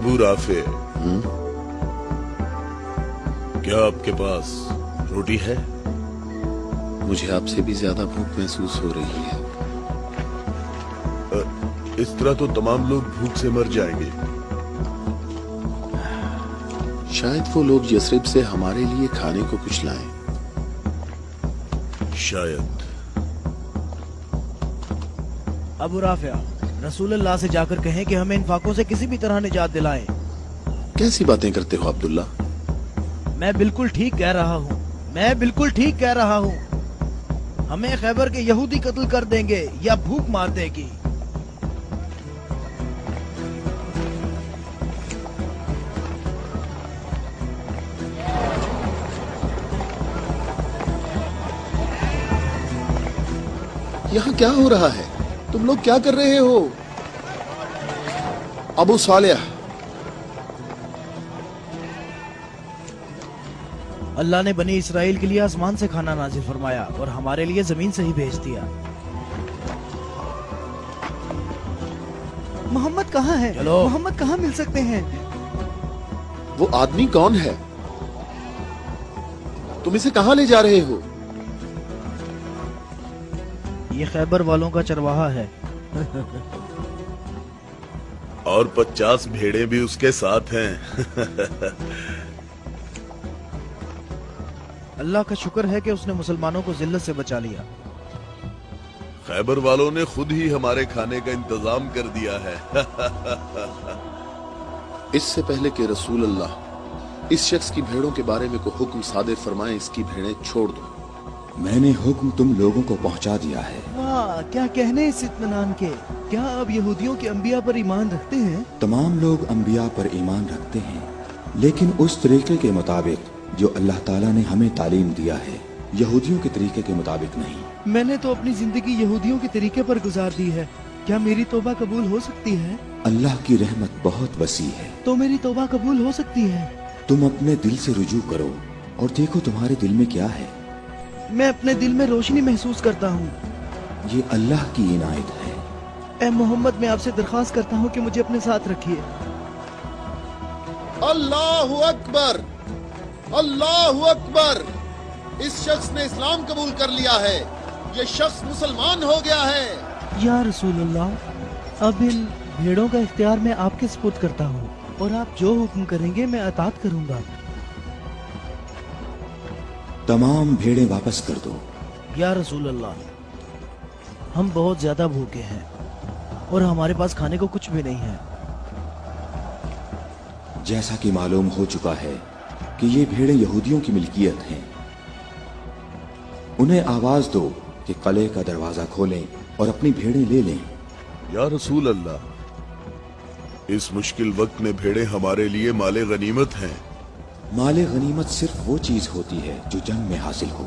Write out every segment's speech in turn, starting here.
Abu Rafe, क्या आपके पास रोटी है? मुझे आपसे भी ज्यादा भूख महसूस हो रही है। इस तरह तो तमाम लोग भूख से मर जाएंगे। शायद वो लोग यसरिब से हमारे लिए खाने को कुछ लाएं। शायद। अबू राफिया, रसूलुल्लाह से जाकर कहें कि हमें इन फाकों से किसी भी तरह निजात दिलाएं। कैसी बातें करते हो अब्दुल्ला? मैं बिल्कुल ठीक कह रहा हूँ, मैं बिल्कुल ठीक कह रहा हूँ। हमें खैबर के यहूदी कत्ल कर देंगे या भूख मार देगी। यहाँ क्या हो रहा है? तुम लोग क्या कर रहे हो? अबू सालेह, अल्लाह ने बनी इसराइल के लिए आसमान से खाना नाजिल फरमाया और हमारे लिए जमीन से ही भेज दिया। मोहम्मद कहाँ है? चलो। मोहम्मद कहाँ मिल सकते हैं? वो आदमी कौन है? तुम इसे कहाँ ले जा रहे हो? ये खैबर वालों का चरवाहा है। और 50 भेड़ें भी उसके साथ हैं। अल्लाह का शुक्र है कि उसने मुसलमानों को जिल्लत से बचा लिया। खैबर वालों ने खुद ही हमारे खाने का इंतजाम कर दिया है। इससे पहले कि रसूल अल्लाह इस शख्स की भेड़ों के बारे में कोई हुक्म सादिर फरमाए, इसकी भेड़ें छोड़ दो। मैंने हुक्म तुम लोगों को पहुंचा दिया है। वाह, क्या कहने इस इत्मीनान के। क्या आप यहूदियों के अंबिया पर ईमान रखते हैं? तमाम लोग अंबिया पर ईमान रखते हैं, लेकिन उस तरीके के मुताबिक जो अल्लाह ताला ने हमें तालीम दिया है, यहूदियों के तरीके के मुताबिक नहीं। मैंने तो अपनी जिंदगी यहूदियों के तरीके पर गुजार दी है। क्या मेरी तौबा कबूल हो सकती है? अल्लाह की रहमत बहुत वसी है। तो मेरी तौबा कबूल हो सकती है? तुम अपने दिल से रुजू करो और देखो तुम्हारे दिल में क्या है। मैं अपने दिल में रोशनी महसूस करता हूँ। ये अल्लाह की इनायत है। ए मोहम्मद, मैं आपसे दरख्वास्त करता हूँ कि मुझे अपने साथ रखिए। अल्लाहु अकबर, अल्लाहु अकबर। इस शख्स ने इस्लाम कबूल कर लिया है। ये शख्स मुसलमान हो गया है। या रसूलुल्लाह, अब इन भेड़ों का इख्तियार मैं आपके सुपुर्द करता हूँ और आप जो हुक्म करेंगे मैं अतात करूँगा। तमाम भेड़ें वापस कर दो। या रसूल अल्लाह, हम बहुत ज्यादा भूखे हैं और हमारे पास खाने को कुछ भी नहीं है। जैसा कि मालूम हो चुका है कि ये भेड़ें यहूदियों की मिल्कियत हैं, उन्हें आवाज दो कि किले का दरवाजा खोलें और अपनी भेड़ें ले लें। या रसूल अल्लाह, इस मुश्किल वक्त में भेड़ें हमारे लिए माले गनीमत हैं। माले गनीमत सिर्फ वो चीज होती है जो जंग में हासिल हो।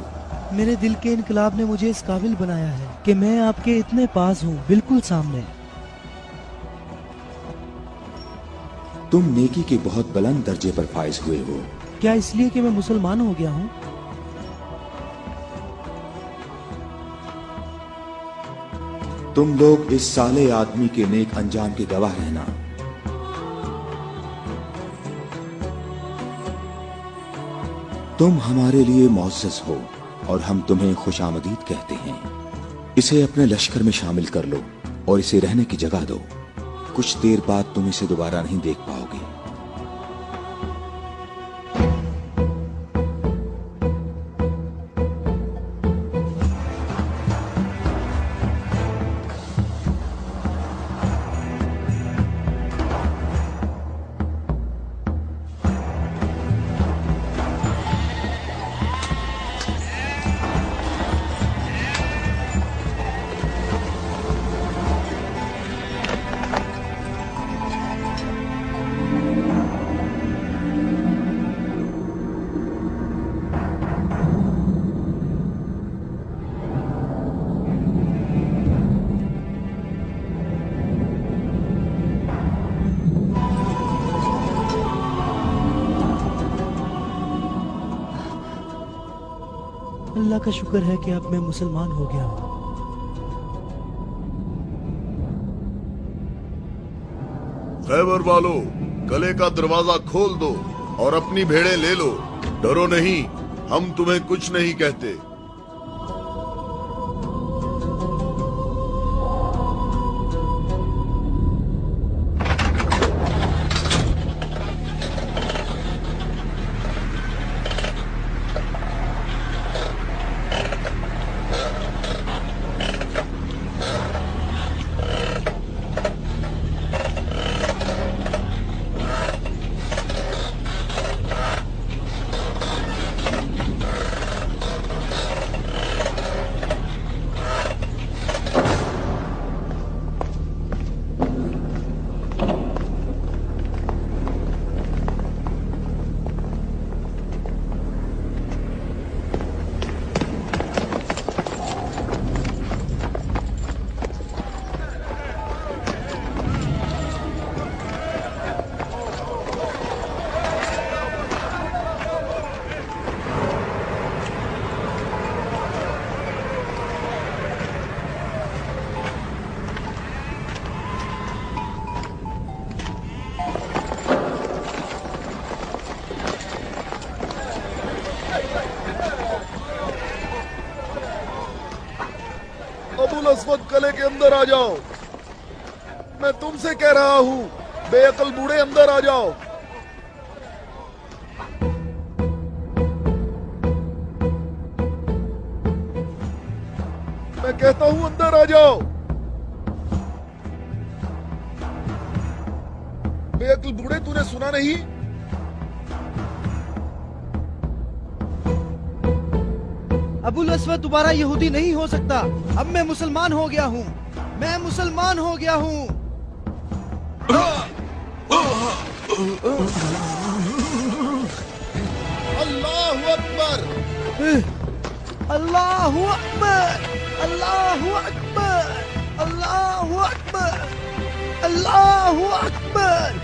मेरे दिल के इनकलाब ने मुझे इस काबिल बनाया है कि मैं आपके इतने पास हूँ, बिल्कुल सामने। तुम नेकी के बहुत बुलंद दर्जे पर फाइज हुए हो। क्या इसलिए कि मैं मुसलमान हो गया हूँ? तुम लोग इस साले आदमी के नेक अंजाम के गवाह रहना। तुम हमारे लिए मुअज़्ज़ज़ हो और हम तुम्हें खुशामदीद कहते हैं। इसे अपने लश्कर में शामिल कर लो और इसे रहने की जगह दो। कुछ देर बाद तुम इसे दोबारा नहीं देख पाओगे। अल्लाह का शुक्र है कि अब मैं मुसलमान हो गया हूँ। खैबर वालों, कले का दरवाजा खोल दो और अपनी भेड़ें ले लो। डरो नहीं, हम तुम्हें कुछ नहीं कहते। अबुल अस्वद कले के अंदर आ जाओ। मैं तुमसे कह रहा हूं, बेअकल बूढ़े अंदर आ जाओ। मैं कहता हूं अंदर आ जाओ। बेअकल बूढ़े, तूने सुना नहीं? अबुल अस्वद दोबारा यहूदी नहीं हो सकता। अब मैं मुसलमान हो गया हूँ। मैं मुसलमान हो गया हूँ। अल्लाहु अकबर, अल्लाहु अकबर, अल्लाहु अकबर, अल्लाहु अकबर, अल्लाहु अकबर।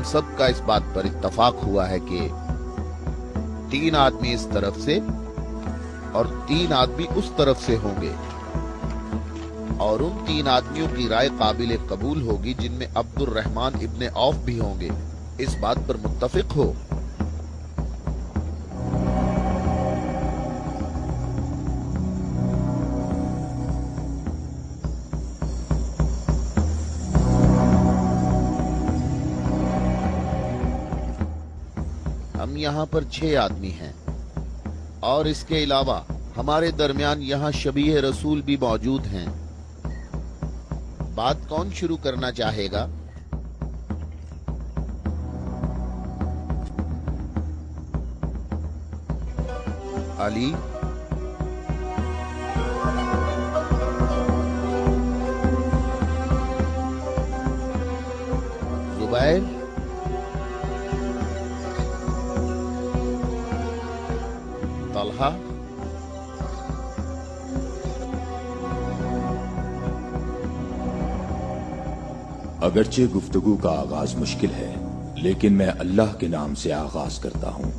सबका इस बात पर इत्तफाक हुआ है कि 3 आदमी इस तरफ से और 3 आदमी उस तरफ से होंगे, और उन 3 आदमियों की राय काबिल कबूल होगी जिनमें अब्दुर रहमान इब्ने औफ भी होंगे। इस बात पर मुत्तफिक हो। हम यहाँ पर 6 आदमी हैं, और इसके अलावा हमारे दरमियान यहाँ शबीह रसूल भी मौजूद हैं। बात कौन शुरू करना चाहेगा? अली, जुबैर, तलहा, अगरचे गुफ्तगू का आगाज मुश्किल है, लेकिन मैं अल्लाह के नाम से आगाज करता हूं।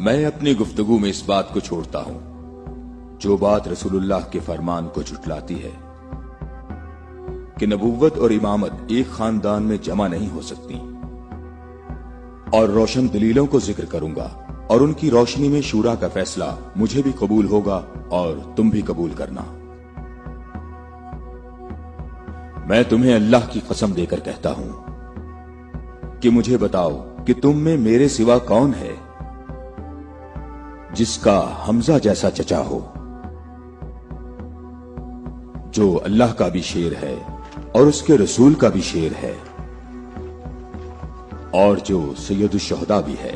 मैं अपनी गुफ्तगू में इस बात को छोड़ता हूं जो बात रसूलुल्लाह के फरमान को झुटलाती है कि नबुव्वत और इमामत एक खानदान में जमा नहीं हो सकती, और रोशन दलीलों को जिक्र करूंगा और उनकी रोशनी में शूरा का फैसला मुझे भी कबूल होगा और तुम भी कबूल करना। मैं तुम्हें अल्लाह की कसम देकर कहता हूं कि मुझे बताओ कि तुम में मेरे सिवा कौन है जिसका हमजा जैसा चचा हो, जो अल्लाह का भी शेर है और उसके रसूल का भी शेर है और जो सैयदुल शुहदा भी है।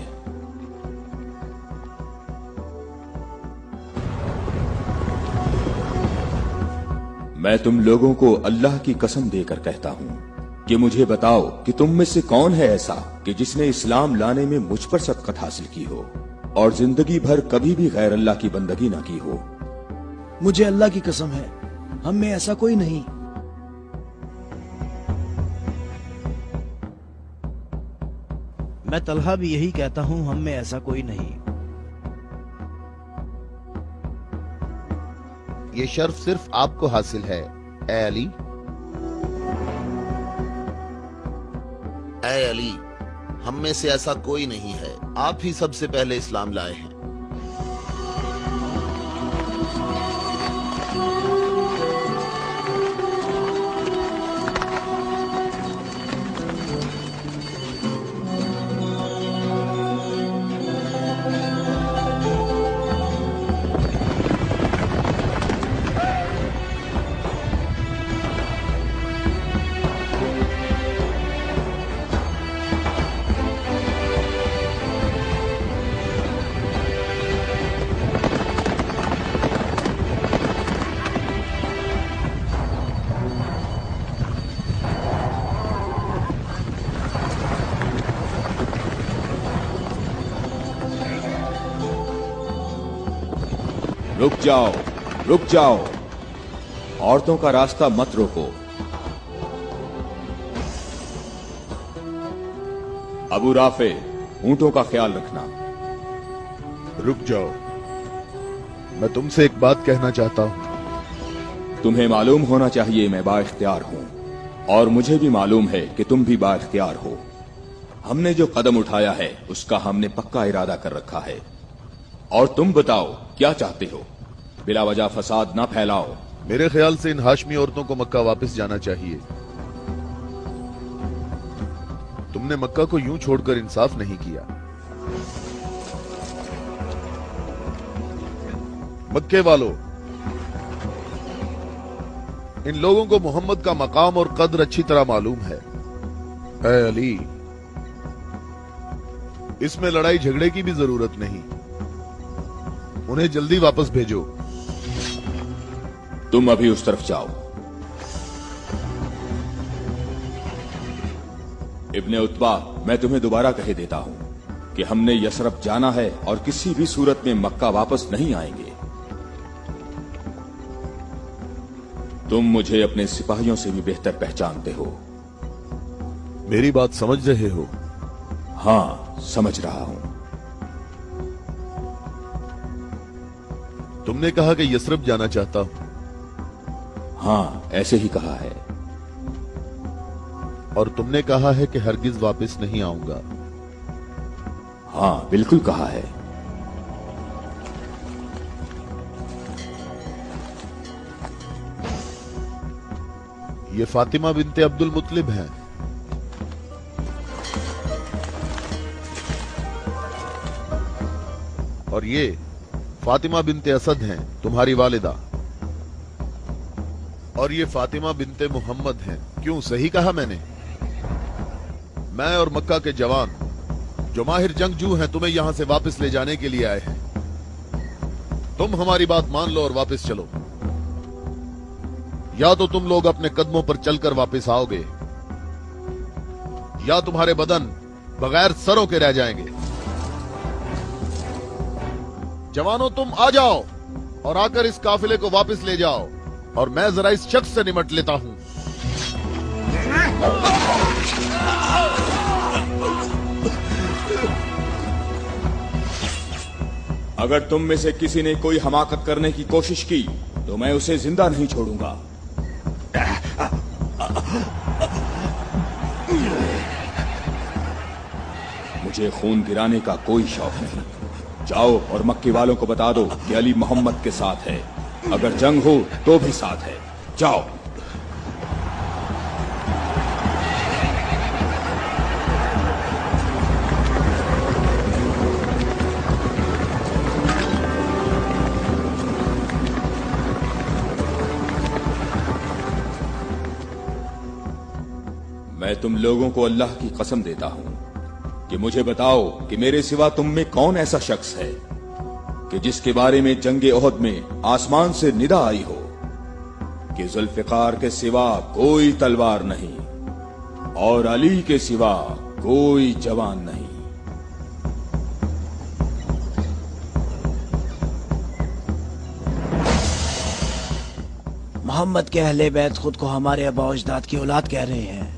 मैं तुम लोगों को अल्लाह की कसम देकर कहता हूं कि मुझे बताओ कि तुम में से कौन है ऐसा कि जिसने इस्लाम लाने में मुझ पर सबकत हासिल की हो और जिंदगी भर कभी भी गैर अल्लाह की बंदगी ना की हो। मुझे अल्लाह की कसम है, हम में ऐसा कोई नहीं। मैं तलहा भी यही कहता हूं, हम में ऐसा कोई नहीं। ये शर्फ सिर्फ आपको हासिल है ए अली। ऐ अली, हम में से ऐसा कोई नहीं है, आप ही सबसे पहले इस्लाम लाए हैं। रुक जाओ, औरतों का रास्ता मत रोको। अबू राफे, ऊंटों का ख्याल रखना। रुक जाओ, मैं तुमसे एक बात कहना चाहता हूं। तुम्हें मालूम होना चाहिए मैं बाइख्तियार हूं और मुझे भी मालूम है कि तुम भी बाइख्तियार हो। हमने जो कदम उठाया है उसका हमने पक्का इरादा कर रखा है। और तुम बताओ क्या चाहते हो? बिला वजह फसाद ना फैलाओ। मेरे ख्याल से इन हाशमी औरतों को मक्का वापस जाना चाहिए। तुमने मक्का को यूं छोड़कर इंसाफ नहीं किया। मक्के वालों, इन लोगों को मोहम्मद का मकाम और कद्र अच्छी तरह मालूम है। ऐ अली, इसमें लड़ाई झगड़े की भी जरूरत नहीं। उन्हें जल्दी वापस भेजो। तुम अभी उस तरफ जाओ। इब्ने उतबा, मैं तुम्हें दोबारा कह देता हूं कि हमने यसरब जाना है और किसी भी सूरत में मक्का वापस नहीं आएंगे। तुम मुझे अपने सिपाहियों से भी बेहतर पहचानते हो। मेरी बात समझ रहे हो? हां, समझ रहा हूं। तुमने कहा कि यसरब जाना चाहता हूं। हां, ऐसे ही कहा है। और तुमने कहा है कि हरगिज वापस नहीं आऊंगा। हां, बिल्कुल कहा है। ये फातिमा बिनते अब्दुल मुत्तलिब हैं। और ये फातिमा बिनते असद हैं, तुम्हारी वालिदा। और ये फातिमा बिनते मोहम्मद हैं। क्यों, सही कहा मैंने? मैं और मक्का के जवान जो माहिर जंगजू हैं तुम्हें यहां से वापस ले जाने के लिए आए हैं। तुम हमारी बात मान लो और वापस चलो। या तो तुम लोग अपने कदमों पर चलकर वापस आओगे या तुम्हारे बदन बगैर सरों के रह जाएंगे। जवानों, तुम आ जाओ और आकर इस काफिले को वापस ले जाओ और मैं जरा इस शख्स से निमट लेता हूं। अगर तुम में से किसी ने कोई हमाकत करने की कोशिश की तो मैं उसे जिंदा नहीं छोड़ूंगा। मुझे खून गिराने का कोई शौक नहीं। जाओ और मक्के वालों को बता दो कि अली मोहम्मद के साथ है, अगर जंग हो तो भी साथ है। जाओ। मैं तुम लोगों को अल्लाह की कसम देता हूं कि मुझे बताओ कि मेरे सिवा तुम में कौन ऐसा शख्स है कि जिसके बारे में जंगे ओहद में आसमान से निदा आई हो कि जुल्फिकार के सिवा कोई तलवार नहीं और अली के सिवा कोई जवान नहीं। मोहम्मद के अहले बैत खुद को हमारे आबा अजदाद की औलाद कह रहे हैं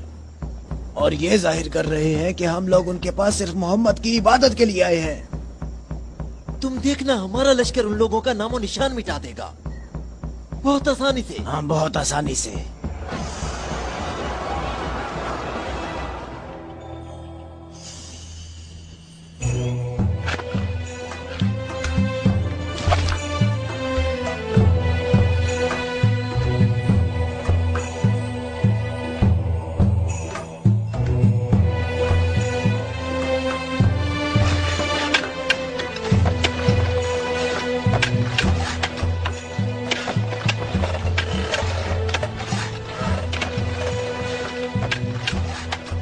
और ये जाहिर कर रहे हैं कि हम लोग उनके पास सिर्फ मोहम्मद की इबादत के लिए आए हैं। तुम देखना हमारा लश्कर उन लोगों का नामो निशान मिटा देगा, बहुत आसानी से। हाँ, बहुत आसानी से।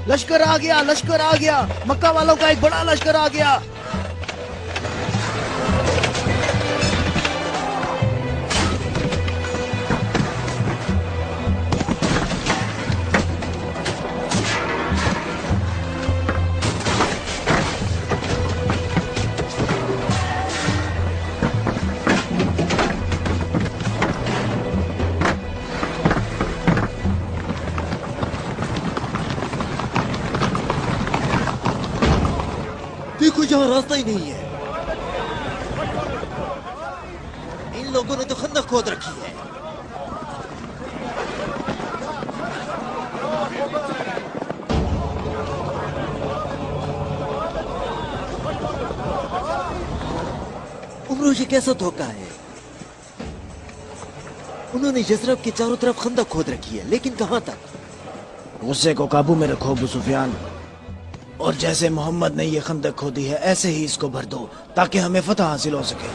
लश्कर आ गया, लश्कर आ गया, मक्का वालों का एक बड़ा लश्कर आ गया। देखो यहाँ रास्ता ही नहीं है। इन लोगों ने तो खंदक खोद रखी है। उमरो, ये कैसा धोखा है? उन्होंने यज़रब के चारों तरफ खंदक खोद रखी है, लेकिन कहां तक? गुस्से को काबू में रखो अबू सुफियान, और जैसे मोहम्मद ने ये खंदक खोदी है ऐसे ही इसको भर दो ताकि हमें फतह हासिल हो सके।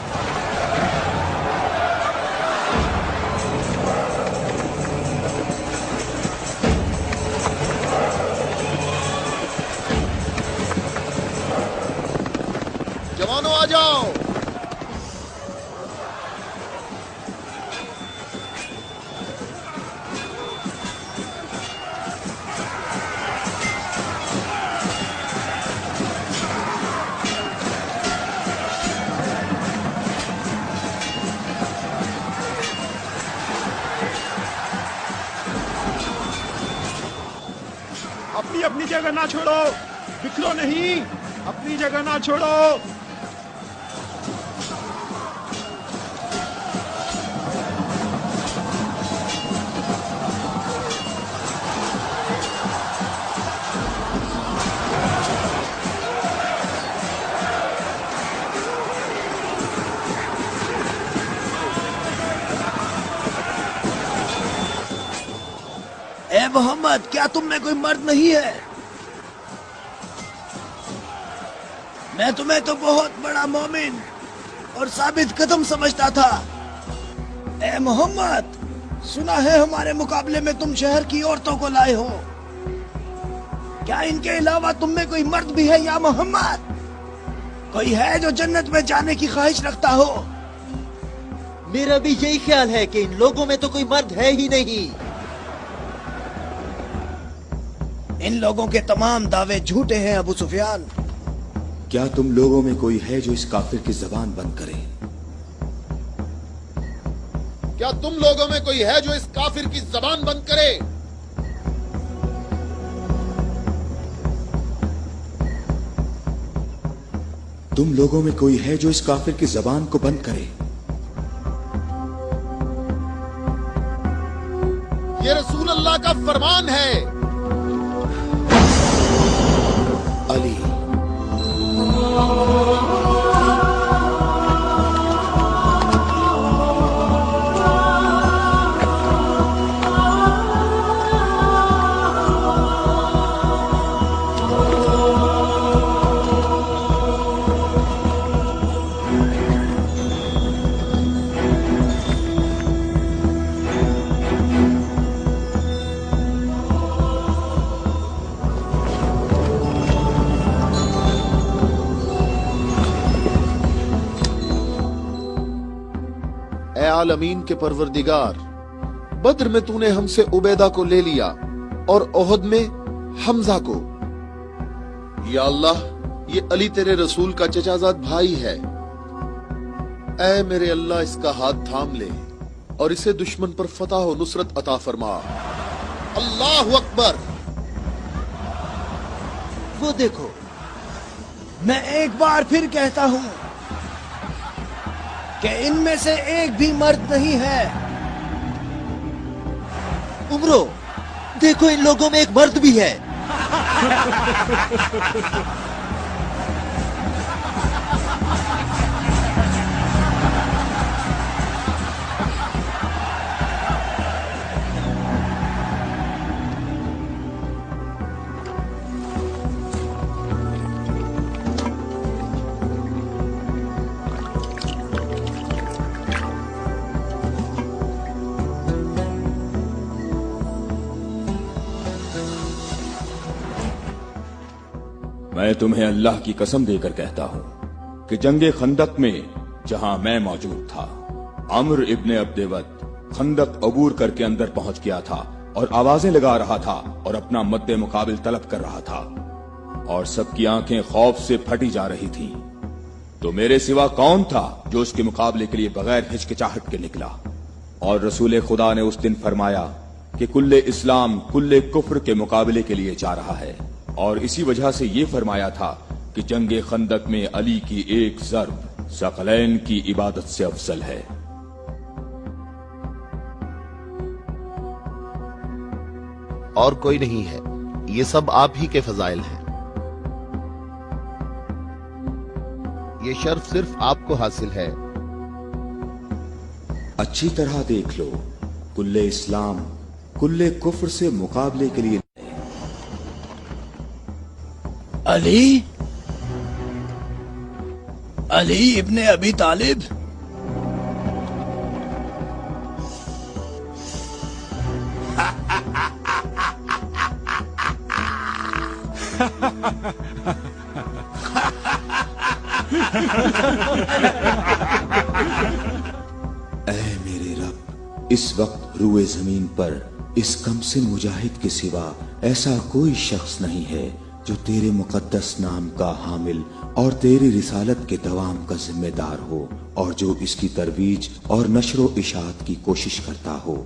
जवानों आ जाओ। अपनी अपनी जगह ना छोड़ो, बिखरो नहीं, अपनी जगह ना छोड़ो। ए मोहम्मद, क्या तुम में कोई मर्द नहीं है? मैं तुम्हें तो बहुत बड़ा मोमिन और साबित कदम समझता था। ए मोहम्मद, सुना है हमारे मुकाबले में तुम शहर की औरतों को लाए हो। क्या इनके अलावा तुम में कोई मर्द भी है या मोहम्मद? कोई है जो जन्नत में जाने की ख्वाहिश रखता हो? मेरा भी यही ख्याल है कि इन लोगों में तो कोई मर्द है ही नहीं। इन लोगों के तमाम दावे झूठे हैं अबू सुफियान। क्या तुम लोगों में कोई है जो इस काफिर की जबान बंद करे? क्या तुम लोगों में कोई है जो इस काफिर की जबान बंद करे? तुम लोगों में कोई है जो इस काफिर की जबान को बंद करे? ये रसूल अल्लाह का फरमान है। अली। आलमीन के परवरदिगार, बद्र में तूने हमसे उबैदा को ले लिया और ओहद में हमजा को। या अल्लाह, ये अली तेरे रसूल का चचाजाद भाई है। ऐ मेरे अल्लाह, इसका हाथ थाम ले और इसे दुश्मन पर फतह और नुसरत अता फरमा। अल्लाहु अकबर। वो देखो, मैं एक बार फिर कहता हूं कि इनमें से एक भी मर्द नहीं है। उमरो, देखो इन लोगों में एक मर्द भी है। मैं तुम्हें अल्लाह की कसम देकर कहता हूं कि जंगे खंदक में जहां मैं मौजूद था, अम्र इब्ने अब्देवत खंदक अबूर करके अंदर पहुंच गया था और आवाजें लगा रहा था और अपना मद्दे मुकाबिल तलब कर रहा था और सबकी आंखें खौफ से फटी जा रही थी। तो मेरे सिवा कौन था जो उसके मुकाबले के लिए बगैर हिचकिचाहट के निकला? और रसूल खुदा ने उस दिन फरमाया कि कुल्ले इस्लाम कुल्ले कुफ्र के मुकाबले के लिए जा रहा है, और इसी वजह से ये फरमाया था कि जंगे खंदक में अली की एक ज़र्ब सकलैन की इबादत से अफजल है। और कोई नहीं है, ये सब आप ही के फजाइल हैं। ये शर्फ सिर्फ आपको हासिल है। अच्छी तरह देख लो, कुल्ले इस्लाम कुल्ले कुफ्र से मुकाबले के लिए अली, अली इब्ने अबी तालिब। मेरे रब, इस वक्त रुए जमीन पर इस कमसिन मुजाहिद के सिवा ऐसा कोई शख्स नहीं है जो तेरे मुकद्दस नाम का हामिल और तेरी रिसालत के दवाम का जिम्मेदार हो, और जो इसकी तरवीज और नशरो इशात की कोशिश करता हो,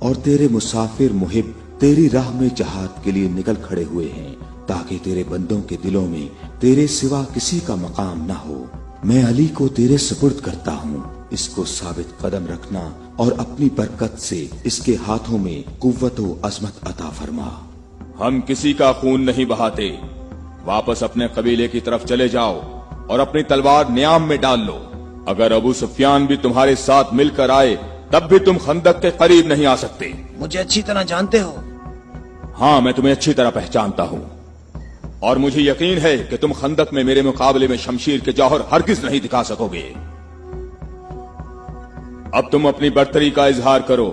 और तेरे मुसाफिर मुहिब तेरी राह में जहाद के लिए निकल खड़े हुए हैं ताकि तेरे बंदों के दिलों में तेरे सिवा किसी का मकाम न हो। मैं अली को तेरे सुपुर्द करता हूँ, इसको साबित कदम रखना और अपनी बरकत से इसके हाथों में कुव्वत व अजमत अता फरमा। हम किसी का खून नहीं बहाते, वापस अपने कबीले की तरफ चले जाओ और अपनी तलवार न्याम में डाल लो। अगर अबू सुफियान भी तुम्हारे साथ मिलकर आए तब भी तुम खंदक के करीब नहीं आ सकते। मुझे अच्छी तरह जानते हो? हाँ, मैं तुम्हें अच्छी तरह पहचानता हूँ और मुझे यकीन है कि तुम खंदक में मेरे मुकाबले में शमशीर के जौहर हरगिज नहीं दिखा सकोगे। अब तुम अपनी बर्तरी का इजहार करो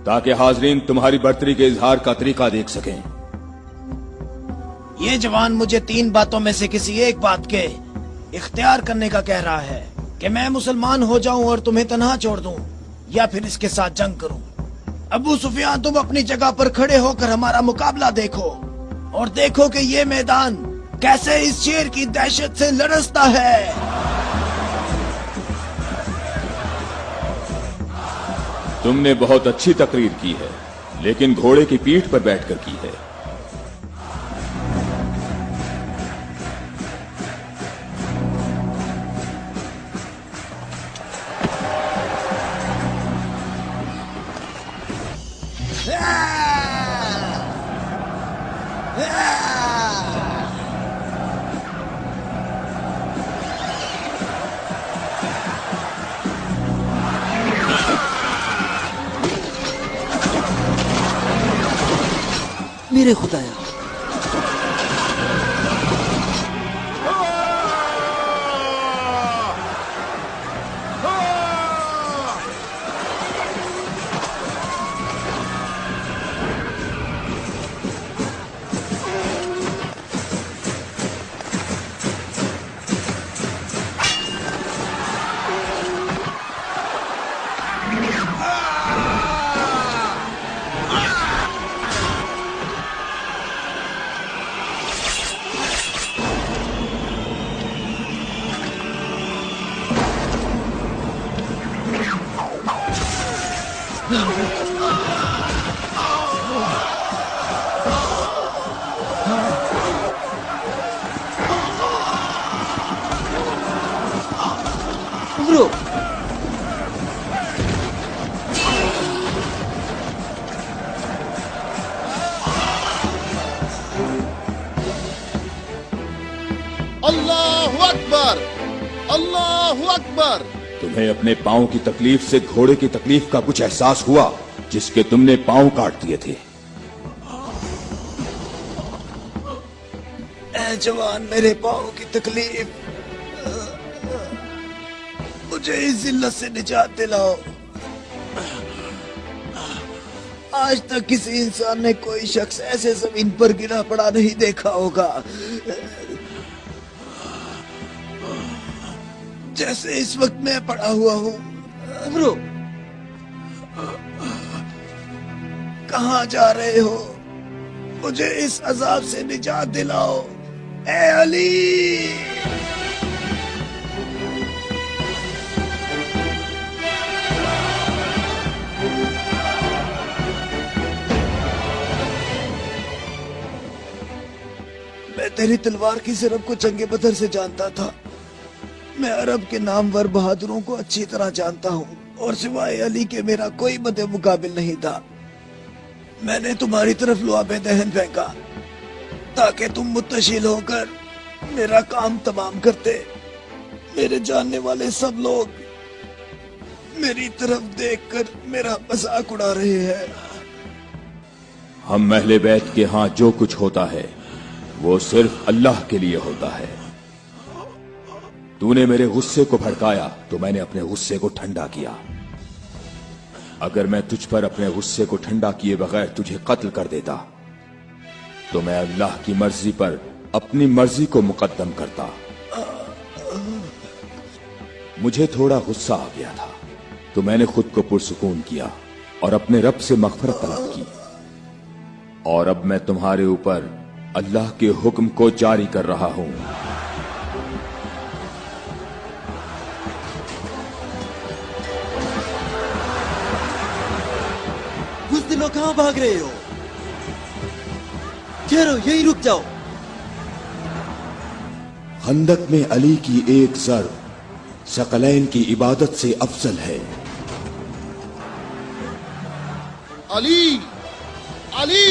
ताकि हाजरीन तुम्हारी बर्तरी के इजहार का तरीका देख सकें। ये जवान मुझे 3 बातों में से किसी एक बात के इख्तियार करने का कह रहा है कि मैं मुसलमान हो जाऊं और तुम्हें तन्हा छोड़ दूं, या फिर इसके साथ जंग करूं। अबू सुफियान, तुम अपनी जगह पर खड़े होकर हमारा मुकाबला देखो और देखो कि ये मैदान कैसे इस शेर की दहशत से लरसता है। तुमने बहुत अच्छी तकरीर की है, लेकिन घोड़े की पीठ पर बैठकर की है। मेरे खुदाया, अल्लाहु अकबर, अल्लाहु अकबर। तुम्हें अपने पांव की तकलीफ से घोड़े की तकलीफ का कुछ एहसास हुआ जिसके तुमने पांव काट दिए थे? ए जवान, मेरे पाँव की तकलीफ, मुझे इस जिल्लत से निजात दिलाओ। आज तक किसी इंसान ने कोई शख्स ऐसे जमीन पर गिरा पड़ा नहीं देखा होगा जैसे इस वक्त मैं पड़ा हुआ हूँ। अमरो, कहाँ जा रहे हो? मुझे इस अजाब से निजात दिलाओ, ए अली। मैं तेरी तलवार की ज़रब को जंगे बदर से जानता था। मैं अरब के नामवर बहादुरों को अच्छी तरह जानता हूँ और सिवाय अली के मेरा कोई मदे मुकाबिल नहीं था। मैंने तुम्हारी तरफ लुआबे दहन फेंका ताकि तुम मुत्तशिल होकर मेरा काम तमाम करते। मेरे जानने वाले सब लोग मेरी तरफ देखकर मेरा मजाक उड़ा रहे हैं। हम अहले बैत के यहाँ जो कुछ होता है वो सिर्फ अल्लाह के लिए होता है। तूने मेरे गुस्से को भड़काया तो मैंने अपने गुस्से को ठंडा किया। अगर मैं तुझ पर अपने गुस्से को ठंडा किए बगैर तुझे कत्ल कर देता तो मैं अल्लाह की मर्जी पर अपनी मर्जी को मुकद्दम करता। मुझे थोड़ा गुस्सा आ गया था तो मैंने खुद को पुरसुकून किया और अपने रब से मग़फ़िरत तलब की। और अब मैं तुम्हारे ऊपर अल्लाह के हुक्म को जारी कर रहा हूं। बुज़दिलों, कहां भाग रहे हो? ठहरो, यहीं रुक जाओ। खंदक में अली की एक ज़र्ब सकलैन की इबादत से अफजल है। अली, अली।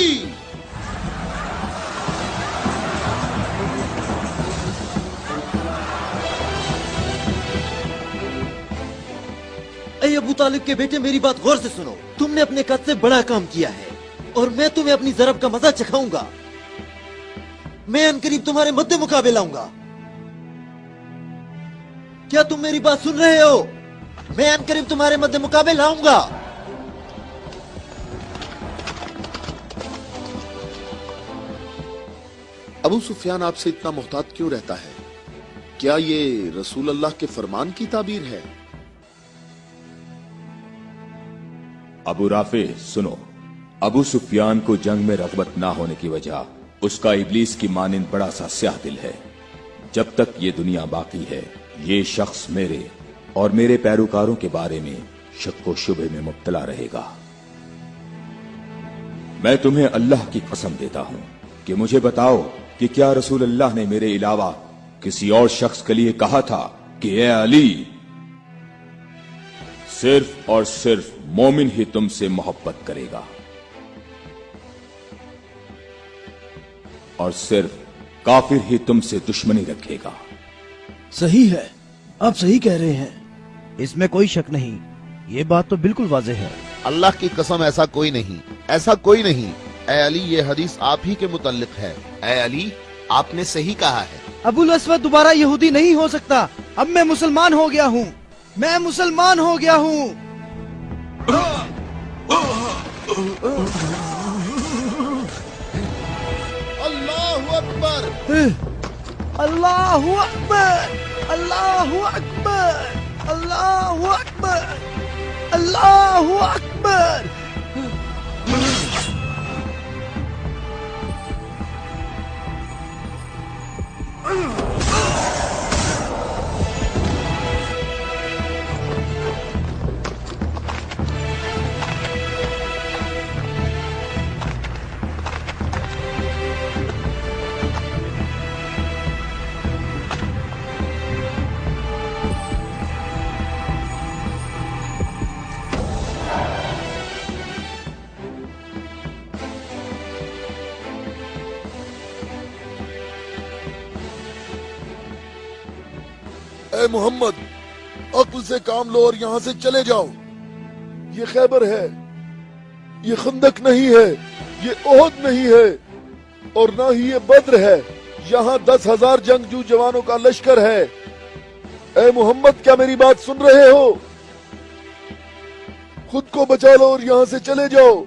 ऐ अबू तालिब के बेटे, मेरी बात गौर से सुनो। तुमने अपने कद से बड़ा काम किया है और मैं तुम्हें अपनी ज़रब का मजा चखाऊंगा। मैं अनकरीब तुम्हारे मद्दे मुकाबले लाऊंगा। क्या तुम मेरी बात सुन रहे हो? मैं अनकरीब तुम्हारे मद्दे मुकाबले लाऊंगा। अबू सुफियान आपसे इतना मोहतात क्यों रहता है? क्या ये रसूल अल्लाह के फरमान की ताबीर है? अबू राफे सुनो, अबू सुफियान को जंग में रग़बत ना होने की वजह उसका इब्लीस की मानिंद बड़ा सा स्याह दिल है। जब तक ये दुनिया बाकी है ये शख्स मेरे और मेरे पैरोकारों के बारे में शक व शुबे में मुब्तला रहेगा। मैं तुम्हें अल्लाह की कसम देता हूं कि मुझे बताओ कि क्या रसूल अल्लाह ने मेरे अलावा किसी और शख्स के लिए कहा था कि ए अली, सिर्फ और सिर्फ मोमिन ही तुमसे मोहब्बत करेगा और सिर्फ काफिर ही तुमसे दुश्मनी रखेगा। सही है, आप सही कह रहे हैं, इसमें कोई शक नहीं। ये बात तो बिल्कुल वाज़ेह है। अल्लाह की कसम, ऐसा कोई नहीं, ऐसा कोई नहीं। ए अली, ये हदीस आप ही के मुतल्लिक है। ए अली, आपने सही कहा है। अबुल अस्वद दोबारा यहूदी नहीं हो सकता। अब मैं मुसलमान हो गया हूँ, मैं मुसलमान हो गया हूँ। अल्लाहु अकबर, अल्लाहु अकबर, अल्लाहु अकबर, अल्लाहु अकबर, अल्लाहु अकबर। اے محمد عقل سے کام لو اور یہاں سے چلے جاؤ. یہ خیبر ہے, یہ خندق نہیں ہے, یہ احد نہیں ہے, اور نہ ہی یہ بدر ہے. یہاں 10,000 جنگجو جوانوں کا لشکر ہے. اے محمد کیا میری بات سن رہے ہو؟ خود کو بچا لو اور یہاں سے چلے جاؤ.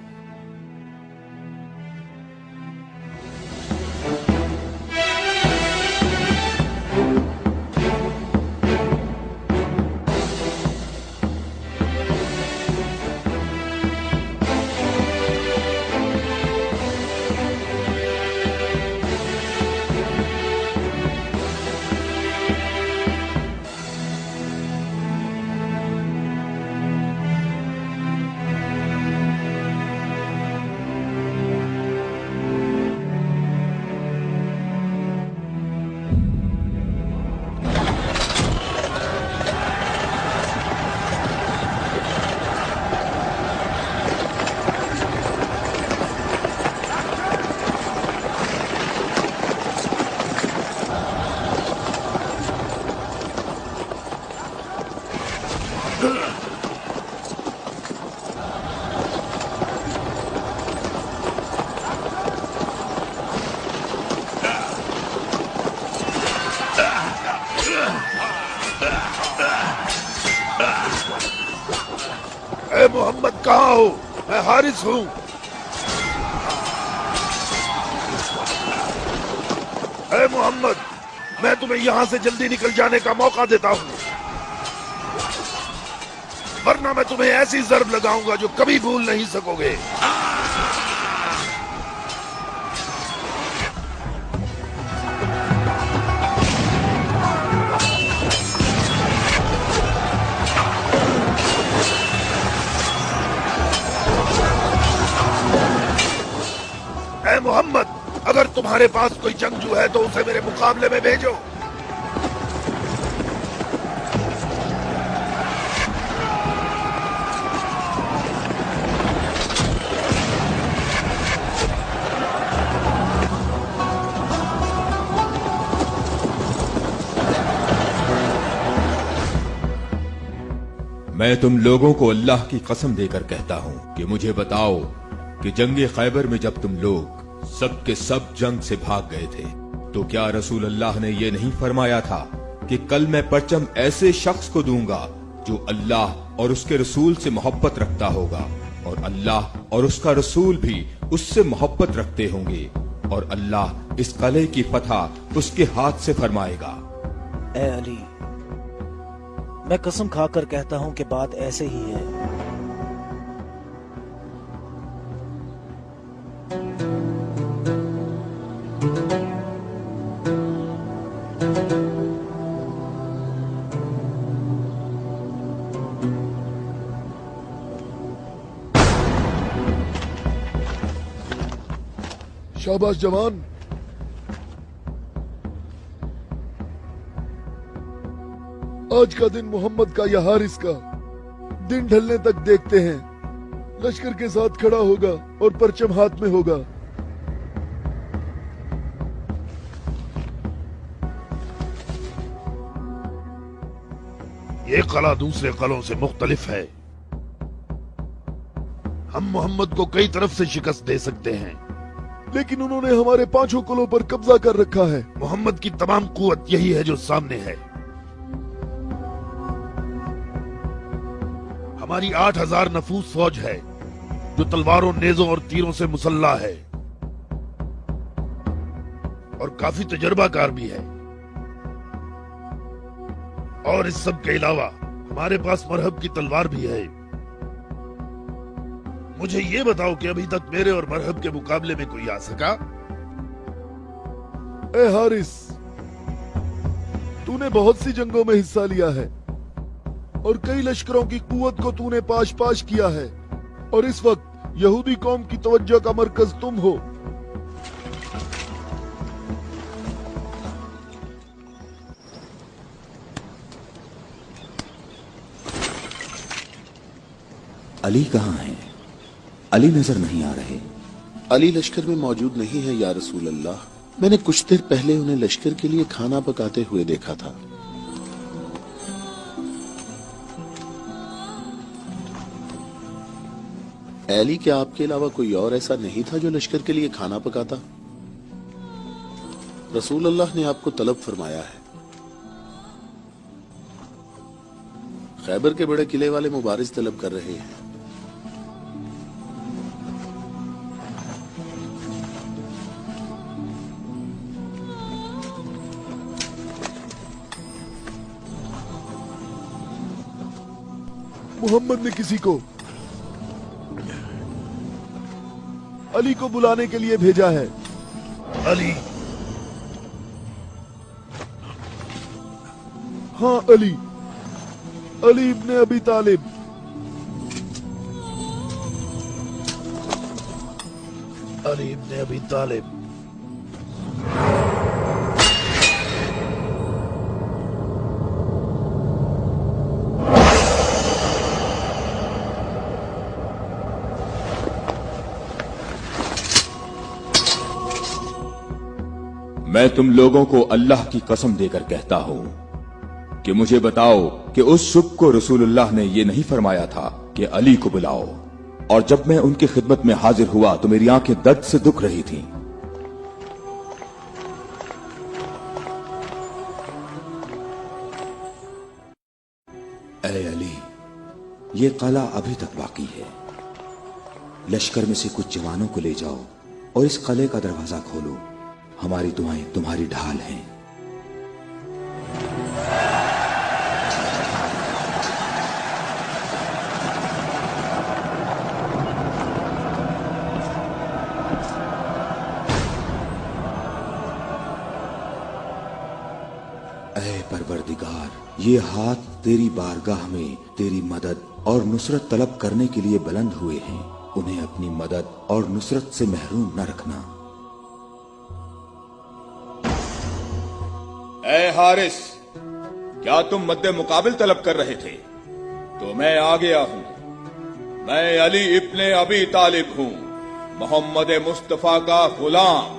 اے محمد کہاں ہو؟ میں حارث ہوں. اے محمد میں تمہیں یہاں سے جلدی نکل جانے کا موقع دیتا ہوں, ورنہ میں تمہیں ایسی ضرب لگاؤں گا جو کبھی بھول نہیں سکو گے. اے محمد اگر تمہارے پاس کوئی جنگجو ہے تو اسے میرے مقابلے میں بھیجو. میں تم لوگوں کو اللہ کی قسم دے کر کہتا ہوں کہ مجھے بتاؤ کہ جنگ خیبر میں جب تم لوگ سب کے سب جنگ سے بھاگ گئے تھے تو کیا رسول اللہ نے یہ نہیں فرمایا تھا کہ کل میں پرچم ایسے شخص کو دوں گا جو اللہ اور اس کے رسول سے محبت رکھتا ہوگا, اور اللہ اور اس کا رسول بھی اس سے محبت رکھتے ہوں گے, اور اللہ اس قلعے کی فتح اس کے ہاتھ سے فرمائے گا. اے علی میں قسم کھا کر کہتا ہوں کہ بات ایسے ہی ہے. شاباش جوان. آج کا دن محمد کا یا حارث کا دن ڈھلنے تک دیکھتے ہیں. لشکر کے ساتھ کھڑا ہوگا اور پرچم ہاتھ میں ہوگا. یہ قلعہ دوسرے قلعوں سے مختلف ہے. ہم محمد کو کئی طرف سے شکست دے سکتے ہیں, لیکن انہوں نے ہمارے 5 قلعوں پر قبضہ کر رکھا ہے. محمد کی تمام قوت یہی ہے جو سامنے ہے. ہماری 8,000 نفوس فوج ہے جو تلواروں, نیزوں اور تیروں سے مسلح ہے, اور کافی تجربہ کار بھی ہے. اور اس سب کے علاوہ ہمارے پاس مرہب کی تلوار بھی ہے. مجھے یہ بتاؤ کہ ابھی تک میرے اور مرہب کے مقابلے میں کوئی آ سکا؟ اے حارث تو نے بہت سی جنگوں میں حصہ لیا ہے اور کئی لشکروں کی قوت کو تو نے پاش کیا ہے, اور اس وقت یہودی قوم کی توجہ کا مرکز تم ہو. علی کہاں ہیں؟ علی نظر نہیں آ رہے. علی لشکر میں موجود نہیں ہے یا رسول اللہ. میں نے کچھ دیر پہلے انہیں لشکر کے لیے کھانا پکاتے ہوئے دیکھا تھا. علی کیا آپ کے علاوہ کوئی اور ایسا نہیں تھا جو لشکر کے لیے کھانا پکاتا؟ رسول اللہ نے آپ کو طلب فرمایا ہے. خیبر کے بڑے قلعے والے مبارز طلب کر رہے ہیں. محمد نے کسی کو علی کو بلانے کے لیے بھیجا ہے. علی؟ ہاں علی ابن ابی طالب. علی ابن ابی طالب. میں تم لوگوں کو اللہ کی قسم دے کر کہتا ہوں کہ مجھے بتاؤ کہ اس صبح کو رسول اللہ نے یہ نہیں فرمایا تھا کہ علی کو بلاؤ، اور جب میں ان کی خدمت میں حاضر ہوا تو میری آنکھیں درد سے دکھ رہی تھیں. اے علی، یہ قلعہ ابھی تک باقی ہے. لشکر میں سے کچھ جوانوں کو لے جاؤ اور اس قلعے کا دروازہ کھولو. ہماری دعائیں تمہاری ڈھال ہیں. اے پروردگار، یہ ہاتھ تیری بارگاہ میں تیری مدد اور نصرت طلب کرنے کے لیے بلند ہوئے ہیں. انہیں اپنی مدد اور نصرت سے محروم نہ رکھنا. اے حارث، کیا تم مد مقابل طلب کر رہے تھے؟ تو میں آ گیا ہوں. میں علی ابن ابی طالب ہوں، محمد مصطفیٰ کا غلام.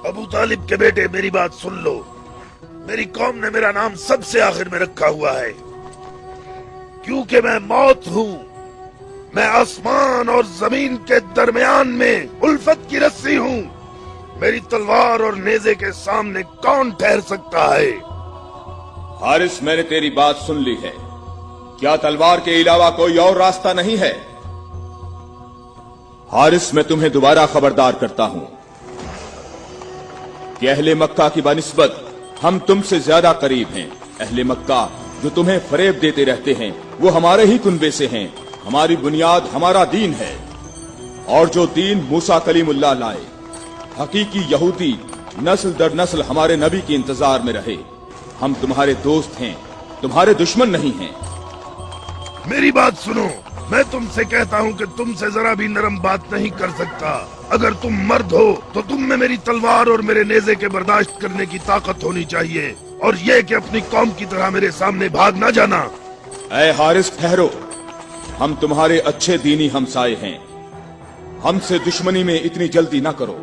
ابو طالب کے بیٹے، میری بات سن لو. میری قوم نے میرا نام سب سے آخر میں رکھا ہوا ہے کیونکہ میں موت ہوں. میں آسمان اور زمین کے درمیان میں الفت کی رسی ہوں. میری تلوار اور نیزے کے سامنے کون ٹھہر سکتا ہے؟ حارث، میں نے تیری بات سن لی ہے. کیا تلوار کے علاوہ کوئی اور راستہ نہیں ہے؟ حارث، میں تمہیں دوبارہ خبردار کرتا ہوں کہ اہل مکہ کی بنسبت ہم تم سے زیادہ قریب ہیں. اہل مکہ جو تمہیں فریب دیتے رہتے ہیں وہ ہمارے ہی کنبے سے ہیں. ہماری بنیاد ہمارا دین ہے، اور جو دین موسیٰ کلیم اللہ لائے، حقیقی یہودی نسل در نسل ہمارے نبی کے انتظار میں رہے. ہم تمہارے دوست ہیں، تمہارے دشمن نہیں ہیں. میری بات سنو، میں تم سے کہتا ہوں کہ تم سے ذرا بھی نرم بات نہیں کر سکتا. اگر تم مرد ہو تو تم میں میری تلوار اور میرے نیزے کے برداشت کرنے کی طاقت ہونی چاہیے، اور یہ کہ اپنی قوم کی طرح میرے سامنے بھاگ نہ جانا. اے حارث، ٹھہرو. ہم تمہارے اچھے دینی ہمسائے ہیں. ہم سے دشمنی میں اتنی جلدی نہ کرو.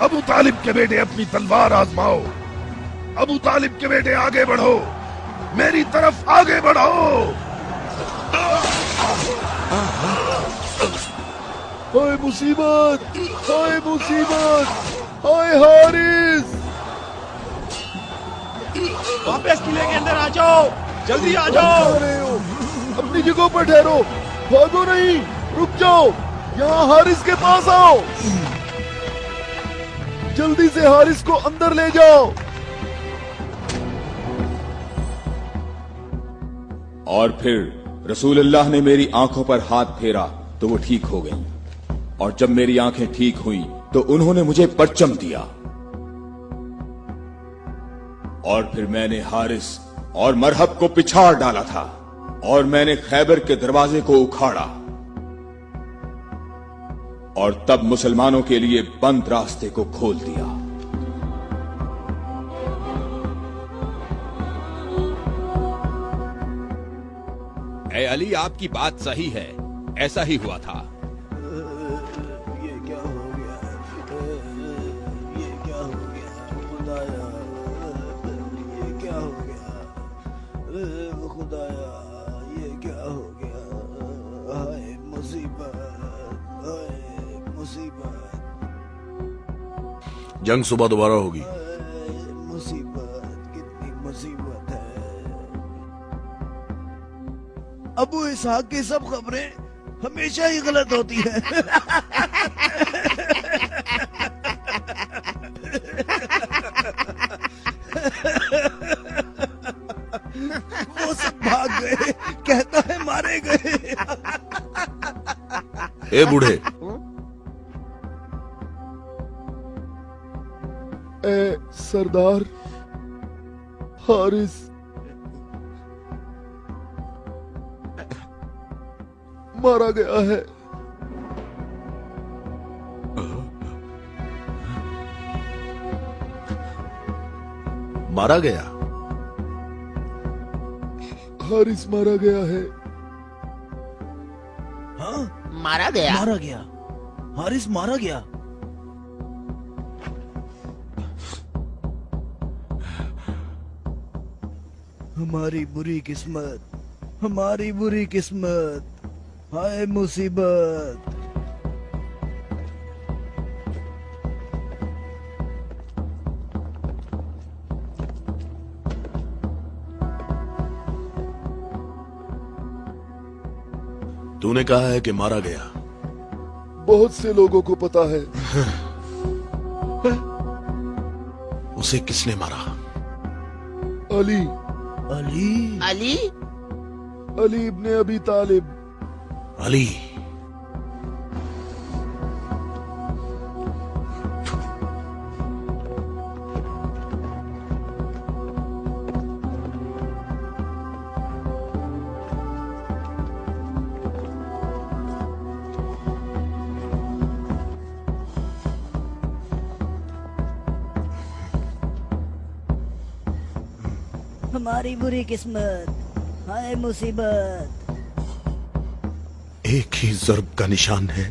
अबू तालिब के बेटे अपनी तलवार आजमाओ। अबू तालिब के बेटे आगे बढ़ो, मेरी तरफ आगे बढ़ो। हाय मुसीबत, हाय मुसीबत, हाय हारिस। वापस किले के अंदर आ जाओ, जल्दी आ जाओ। अपनी जगह पर ठहरो, भागो नहीं, रुक जाओ। यहाँ हारिस के पास आओ, जल्दी से हारिस को अंदर ले जाओ। और फिर रसूलुल्लाह ने मेरी आंखों पर हाथ फेरा तो वो ठीक हो गई, और जब मेरी आंखें ठीक हुई तो उन्होंने मुझे परचम दिया। और फिर मैंने हारिस और मरहब को पिछाड़ डाला था, और मैंने खैबर के दरवाजे को उखाड़ा, और तब मुसलमानों के लिए बंद रास्ते को खोल दिया। ए अली, आपकी बात सही है, ऐसा ही हुआ था। ये क्या हो गया? ये क्या हो गया खुदाया? ये क्या हो गया खुदाया? ये क्या हो गया? हाय मुसीबत, हाय मुसीबत, जंग सुबह दोबारा होगी। मुसीबत, कितनी मुसीबत है। अबू इसहाक की सब खबरें हमेशा ही गलत होती है। वो सब भाग गए, कहता है मारे गए। ए बूढ़े, ए सरदार, हारिस मारा गया है। मारा गया? हारिस मारा गया है। हाँ, मारा गया? मारा गया, हारिस मारा गया। हमारी बुरी किस्मत, हमारी बुरी किस्मत, हाय मुसीबत। तूने कहा है कि मारा गया। बहुत से लोगों को पता है। उसे किसने मारा? अली, अली, अली? अली इब्ने अबी तालिब। अली? हमारी बुरी किस्मत, हाय मुसीबत। एक ही ज़र्ब का निशान है।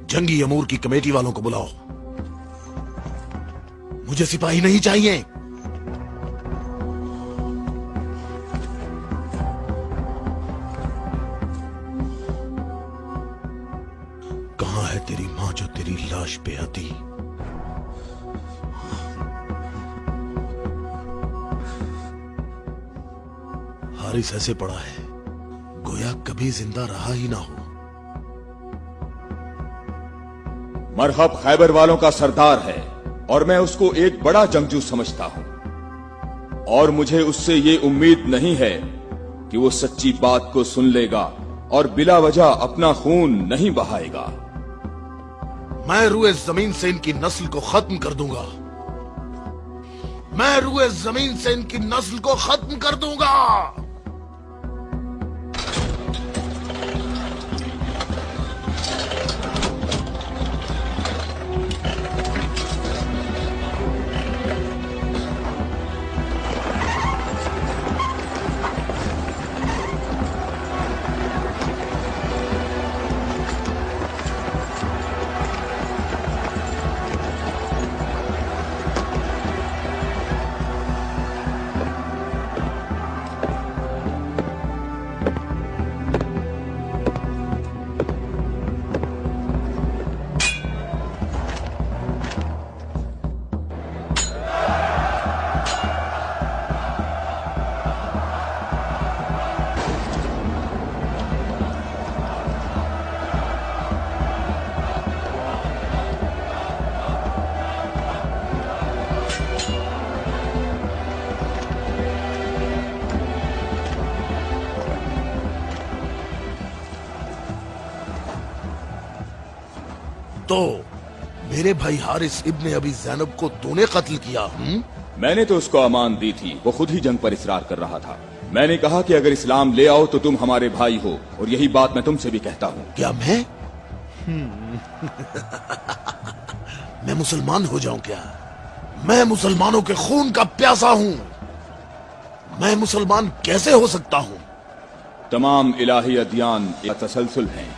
जंगी अमूर की कमेटी वालों को बुलाओ। मुझे सिपाही नहीं चाहिए। कहां है तेरी मां जो तेरी लाश पे आती? हारिस ऐसे पड़ा है गोया कभी जिंदा रहा ही ना हो। मरहब खैबर वालों का सरदार है और मैं उसको एक बड़ा जंगजू समझता हूं, और मुझे उससे ये उम्मीद नहीं है कि वो सच्ची बात को सुन लेगा और बिला वजह अपना खून नहीं बहाएगा। मैं रुए जमीन से इनकी नस्ल को खत्म कर दूंगा। मैं रुए जमीन से इनकी नस्ल को खत्म कर दूंगा। तो मेरे भाई हारिस इब्ने अबी ज़ैनब को तूने कत्ल किया? मैंने तो उसको अमान दी थी, वो खुद ही जंग पर इसरार कर रहा था। मैंने कहा कि अगर इस्लाम ले आओ तो तुम हमारे भाई हो, और यही बात मैं तुमसे भी कहता हूँ। क्या मैं मैं मुसलमान हो जाऊं क्या? मैं मुसलमानों के खून का प्यासा हूँ। मैं मुसलमान कैसे हो सकता हूँ? तमाम इलाही अदियान एक तसलसल हैं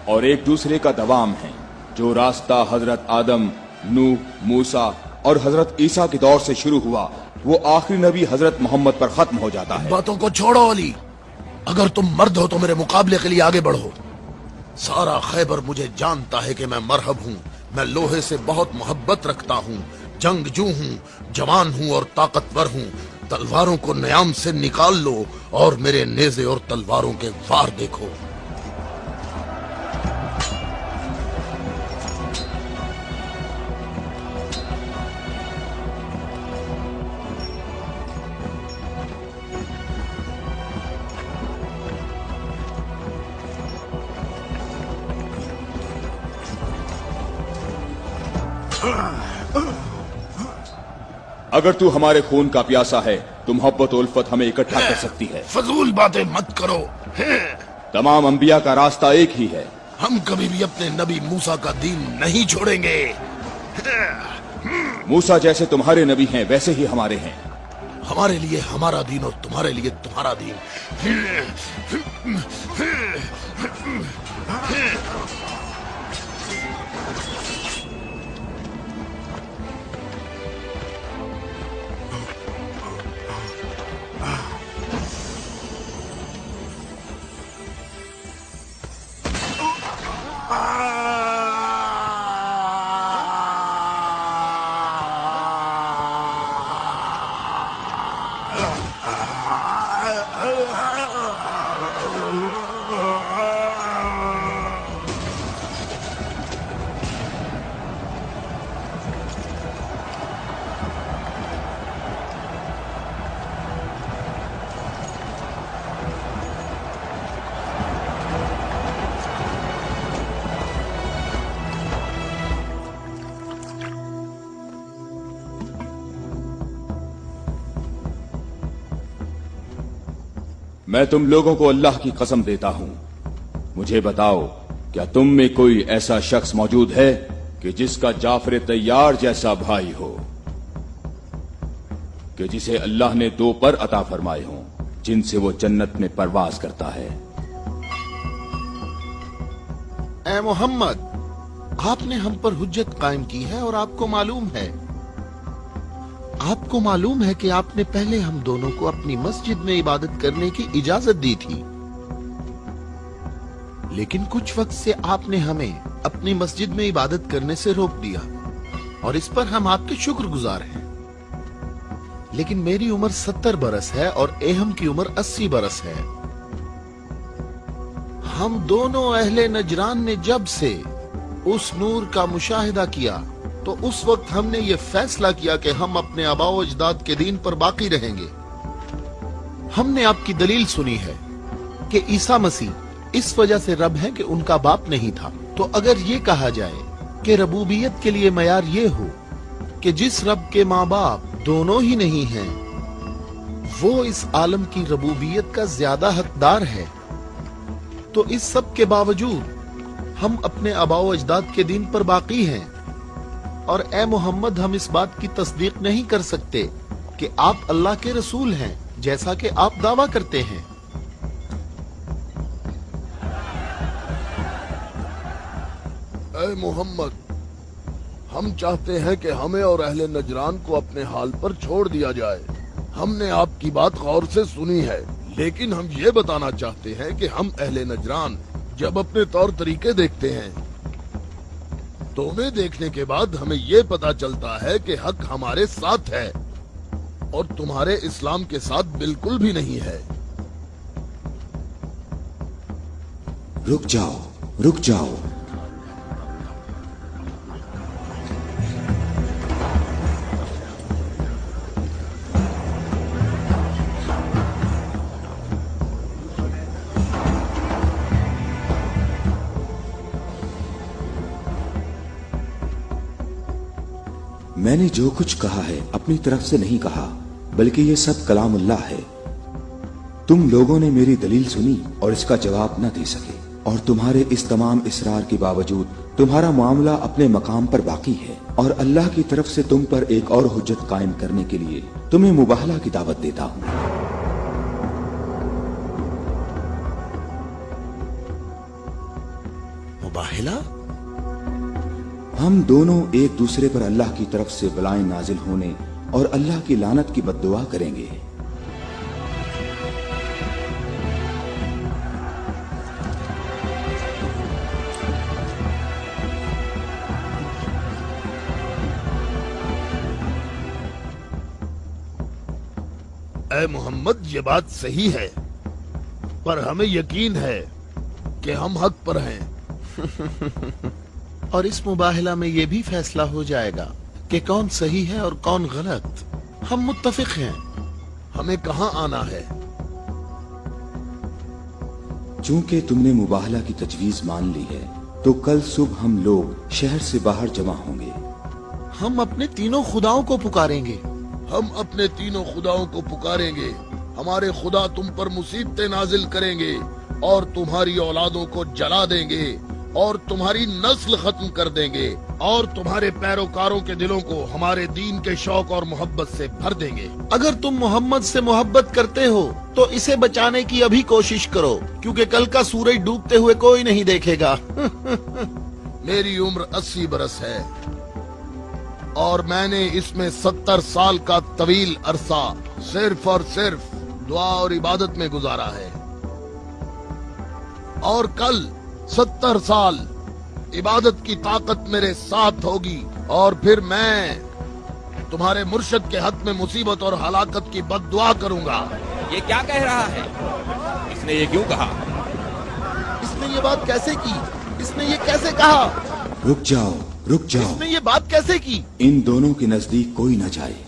और एक दूसरे का दवाम है। जो रास्ता हजरत आदम, नूह, मूसा और हजरत ईसा के दौर से शुरू हुआ, वो आखिरी नबी हजरत मोहम्मद पर खत्म हो जाता है। बातों को छोड़ो अली, अगर तुम मर्द हो तो मेरे मुकाबले के लिए आगे बढ़ो। सारा खैबर मुझे जानता है कि मैं मरहब हूँ। मैं लोहे से बहुत मोहब्बत रखता हूँ, जंगजू हूँ, जवान हूँ और ताकतवर हूँ। तलवारों को न्याम से निकाल लो और मेरे नेज़े और तलवारों के वार देखो। अगर तू हमारे खून का प्यासा है तो मोहब्बत उल्फत हमें इकट्ठा कर सकती है। फजूल बातें मत करो। तमाम अंबिया का रास्ता एक ही है। हम कभी भी अपने नबी मूसा का दीन नहीं छोड़ेंगे। मूसा जैसे तुम्हारे नबी हैं वैसे ही हमारे हैं। हमारे लिए हमारा दीन और तुम्हारे लिए तुम्हारा दीन। मैं तुम लोगों को अल्लाह की कसम देता हूं, मुझे बताओ क्या तुम में कोई ऐसा शख्स मौजूद है कि जिसका जाफर तैयार जैसा भाई हो, कि जिसे अल्लाह ने 2 पर अता फरमाए हों जिनसे वो जन्नत में परवाज करता है। ए मोहम्मद, आपने हम पर हुज्जत कायम की है और आपको मालूम है कि आपने पहले हम दोनों को अपनी मस्जिद में इबादत करने की इजाजत दी थी, लेकिन कुछ वक्त से आपने हमें अपनी मस्जिद में इबादत करने से रोक दिया और इस पर हम आपके शुक्रगुजार हैं। लेकिन मेरी उम्र 70 बरस है और एहम की उम्र 80 बरस है। ہم دونوں اہل نجران نے جب سے اس نور کا مشاہدہ کیا تو اس وقت ہم نے یہ فیصلہ کیا کہ ہم اپنے آباء و اجداد کے دین پر باقی رہیں گے. ہم نے آپ کی دلیل سنی ہے کہ عیسیٰ مسیح اس وجہ سے رب ہے کہ ان کا باپ نہیں تھا. تو اگر یہ کہا جائے کہ ربوبیت کے لیے معیار یہ ہو کہ جس رب کے ماں باپ دونوں ہی نہیں ہیں وہ اس عالم کی ربوبیت کا زیادہ حقدار ہے، تو اس سب کے باوجود ہم اپنے آباء و اجداد کے دین پر باقی ہیں. اور اے محمد، ہم اس بات کی تصدیق نہیں کر سکتے کہ آپ اللہ کے رسول ہیں جیسا کہ آپ دعویٰ کرتے ہیں. اے محمد، ہم چاہتے ہیں کہ ہمیں اور اہل نجران کو اپنے حال پر چھوڑ دیا جائے. ہم نے آپ کی بات غور سے سنی ہے، لیکن ہم یہ بتانا چاہتے ہیں کہ ہم اہل نجران جب اپنے طور طریقے دیکھتے ہیں تو انہیں دیکھنے کے بعد ہمیں یہ پتا چلتا ہے کہ حق ہمارے ساتھ ہے اور تمہارے اسلام کے ساتھ بالکل بھی نہیں ہے. رک جاؤ، رک جاؤ. میں نے جو کچھ کہا ہے اپنی طرف سے نہیں کہا، بلکہ یہ سب کلام اللہ ہے. تم لوگوں نے میری دلیل سنی اور اس کا جواب نہ دے سکے، اور تمہارے اس تمام اصرار کے باوجود تمہارا معاملہ اپنے مقام پر باقی ہے. اور اللہ کی طرف سے تم پر ایک اور حجت قائم کرنے کے لیے تمہیں مباہلہ کی دعوت دیتا ہوں. مباہلہ؟ ہم دونوں ایک دوسرے پر اللہ کی طرف سے بلائیں نازل ہونے اور اللہ کی لعنت کی بد دعا کریں گے. اے محمد، یہ بات صحیح ہے، پر ہمیں یقین ہے کہ ہم حق پر ہیں. اور اس مباہلہ میں یہ بھی فیصلہ ہو جائے گا کہ کون صحیح ہے اور کون غلط. ہم متفق ہیں. ہمیں کہاں آنا ہے؟ چونکہ تم نے مباہلہ کی تجویز مان لی ہے تو کل صبح ہم لوگ شہر سے باہر جمع ہوں گے. ہم اپنے تینوں خداؤں کو پکاریں گے. ہم اپنے تینوں خداؤں کو پکاریں گے. ہمارے خدا تم پر مصیبتیں نازل کریں گے اور تمہاری اولادوں کو جلا دیں گے اور تمہاری نسل ختم کر دیں گے اور تمہارے پیروکاروں کے دلوں کو ہمارے دین کے شوق اور محبت سے بھر دیں گے. اگر تم محمد سے محبت کرتے ہو تو اسے بچانے کی ابھی کوشش کرو، کیونکہ کل کا سورج ڈوبتے ہوئے کوئی نہیں دیکھے گا. میری عمر 80 برس ہے اور میں نے اس میں 70 سال کا طویل عرصہ صرف اور صرف دعا اور عبادت میں گزارا ہے، اور کل 70 سال عبادت کی طاقت میرے ساتھ ہوگی اور پھر میں تمہارے مرشد کے حق میں مصیبت اور ہلاکت کی بد دعا کروں گا. یہ کیا کہہ رہا ہے؟ اس نے یہ کیوں کہا؟ اس نے یہ بات کیسے کی؟ اس نے یہ کیسے کہا؟ رک جاؤ، رک جاؤ. اس نے یہ بات کیسے کی؟ ان دونوں کے نزدیک کوئی نہ جائے.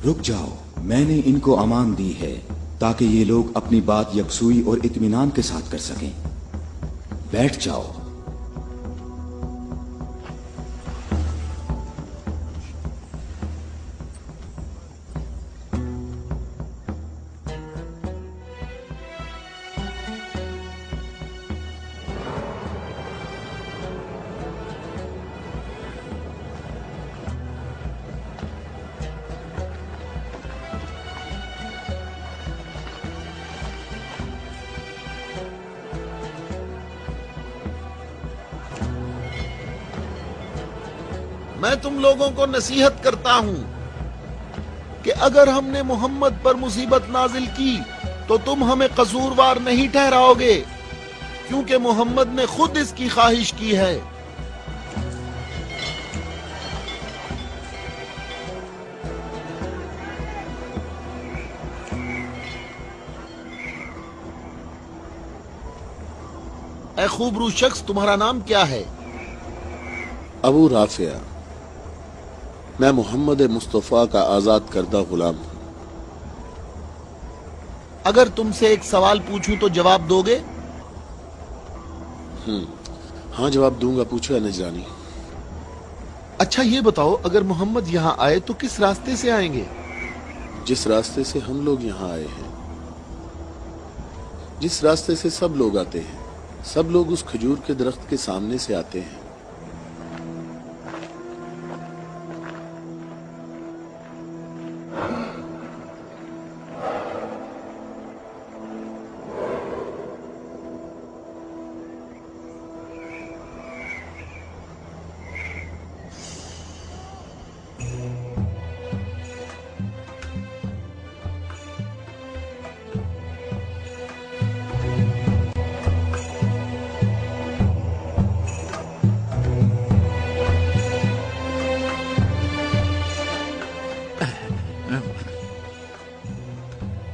رک جاؤ. میں نے ان کو امان دی ہے تاکہ یہ لوگ اپنی بات یکسوئی اور اطمینان کے ساتھ کر سکیں. بیٹھ جاؤ. میں تم لوگوں کو نصیحت کرتا ہوں کہ اگر ہم نے محمد پر مصیبت نازل کی تو تم ہمیں قصوروار نہیں ٹھہراؤ گے، کیونکہ محمد نے خود اس کی خواہش کی ہے. اے خوبرو شخص، تمہارا نام کیا ہے؟ ابو رافع، میں محمد مصطفیٰ کا آزاد کردہ غلام ہوں۔ اگر تم سے ایک سوال پوچھوں تو جواب دو گے؟ ہاں جواب دوں گا، پوچھو اے نجرانی۔ اچھا یہ بتاؤ، اگر محمد یہاں آئے تو کس راستے سے آئیں گے؟ جس راستے سے ہم لوگ یہاں آئے ہیں، جس راستے سے سب لوگ آتے ہیں، سب لوگ اس کھجور کے درخت کے سامنے سے آتے ہیں۔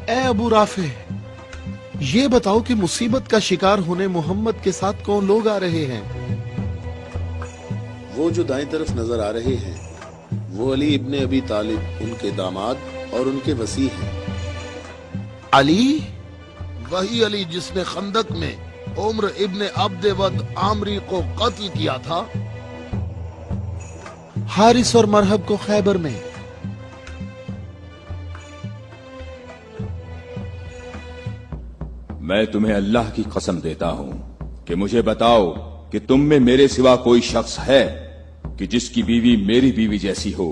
اے ابو رافع، یہ بتاؤ کہ مصیبت کا شکار ہونے محمد کے ساتھ کون لوگ آ رہے ہیں؟ وہ جو دائیں طرف نظر آ رہے ہیں وہ علی ابن ابی طالب، ان کے داماد اور ان کے وصی ہیں۔ علی؟ وہی علی جس نے خندق میں عمر ابن عبد ود عامری کو قتل کیا تھا، حارث اور مرحب کو خیبر میں۔ میں تمہیں اللہ کی قسم دیتا ہوں کہ مجھے بتاؤ کہ تم میں میرے سوا کوئی شخص ہے کہ جس کی بیوی میری بیوی جیسی ہو،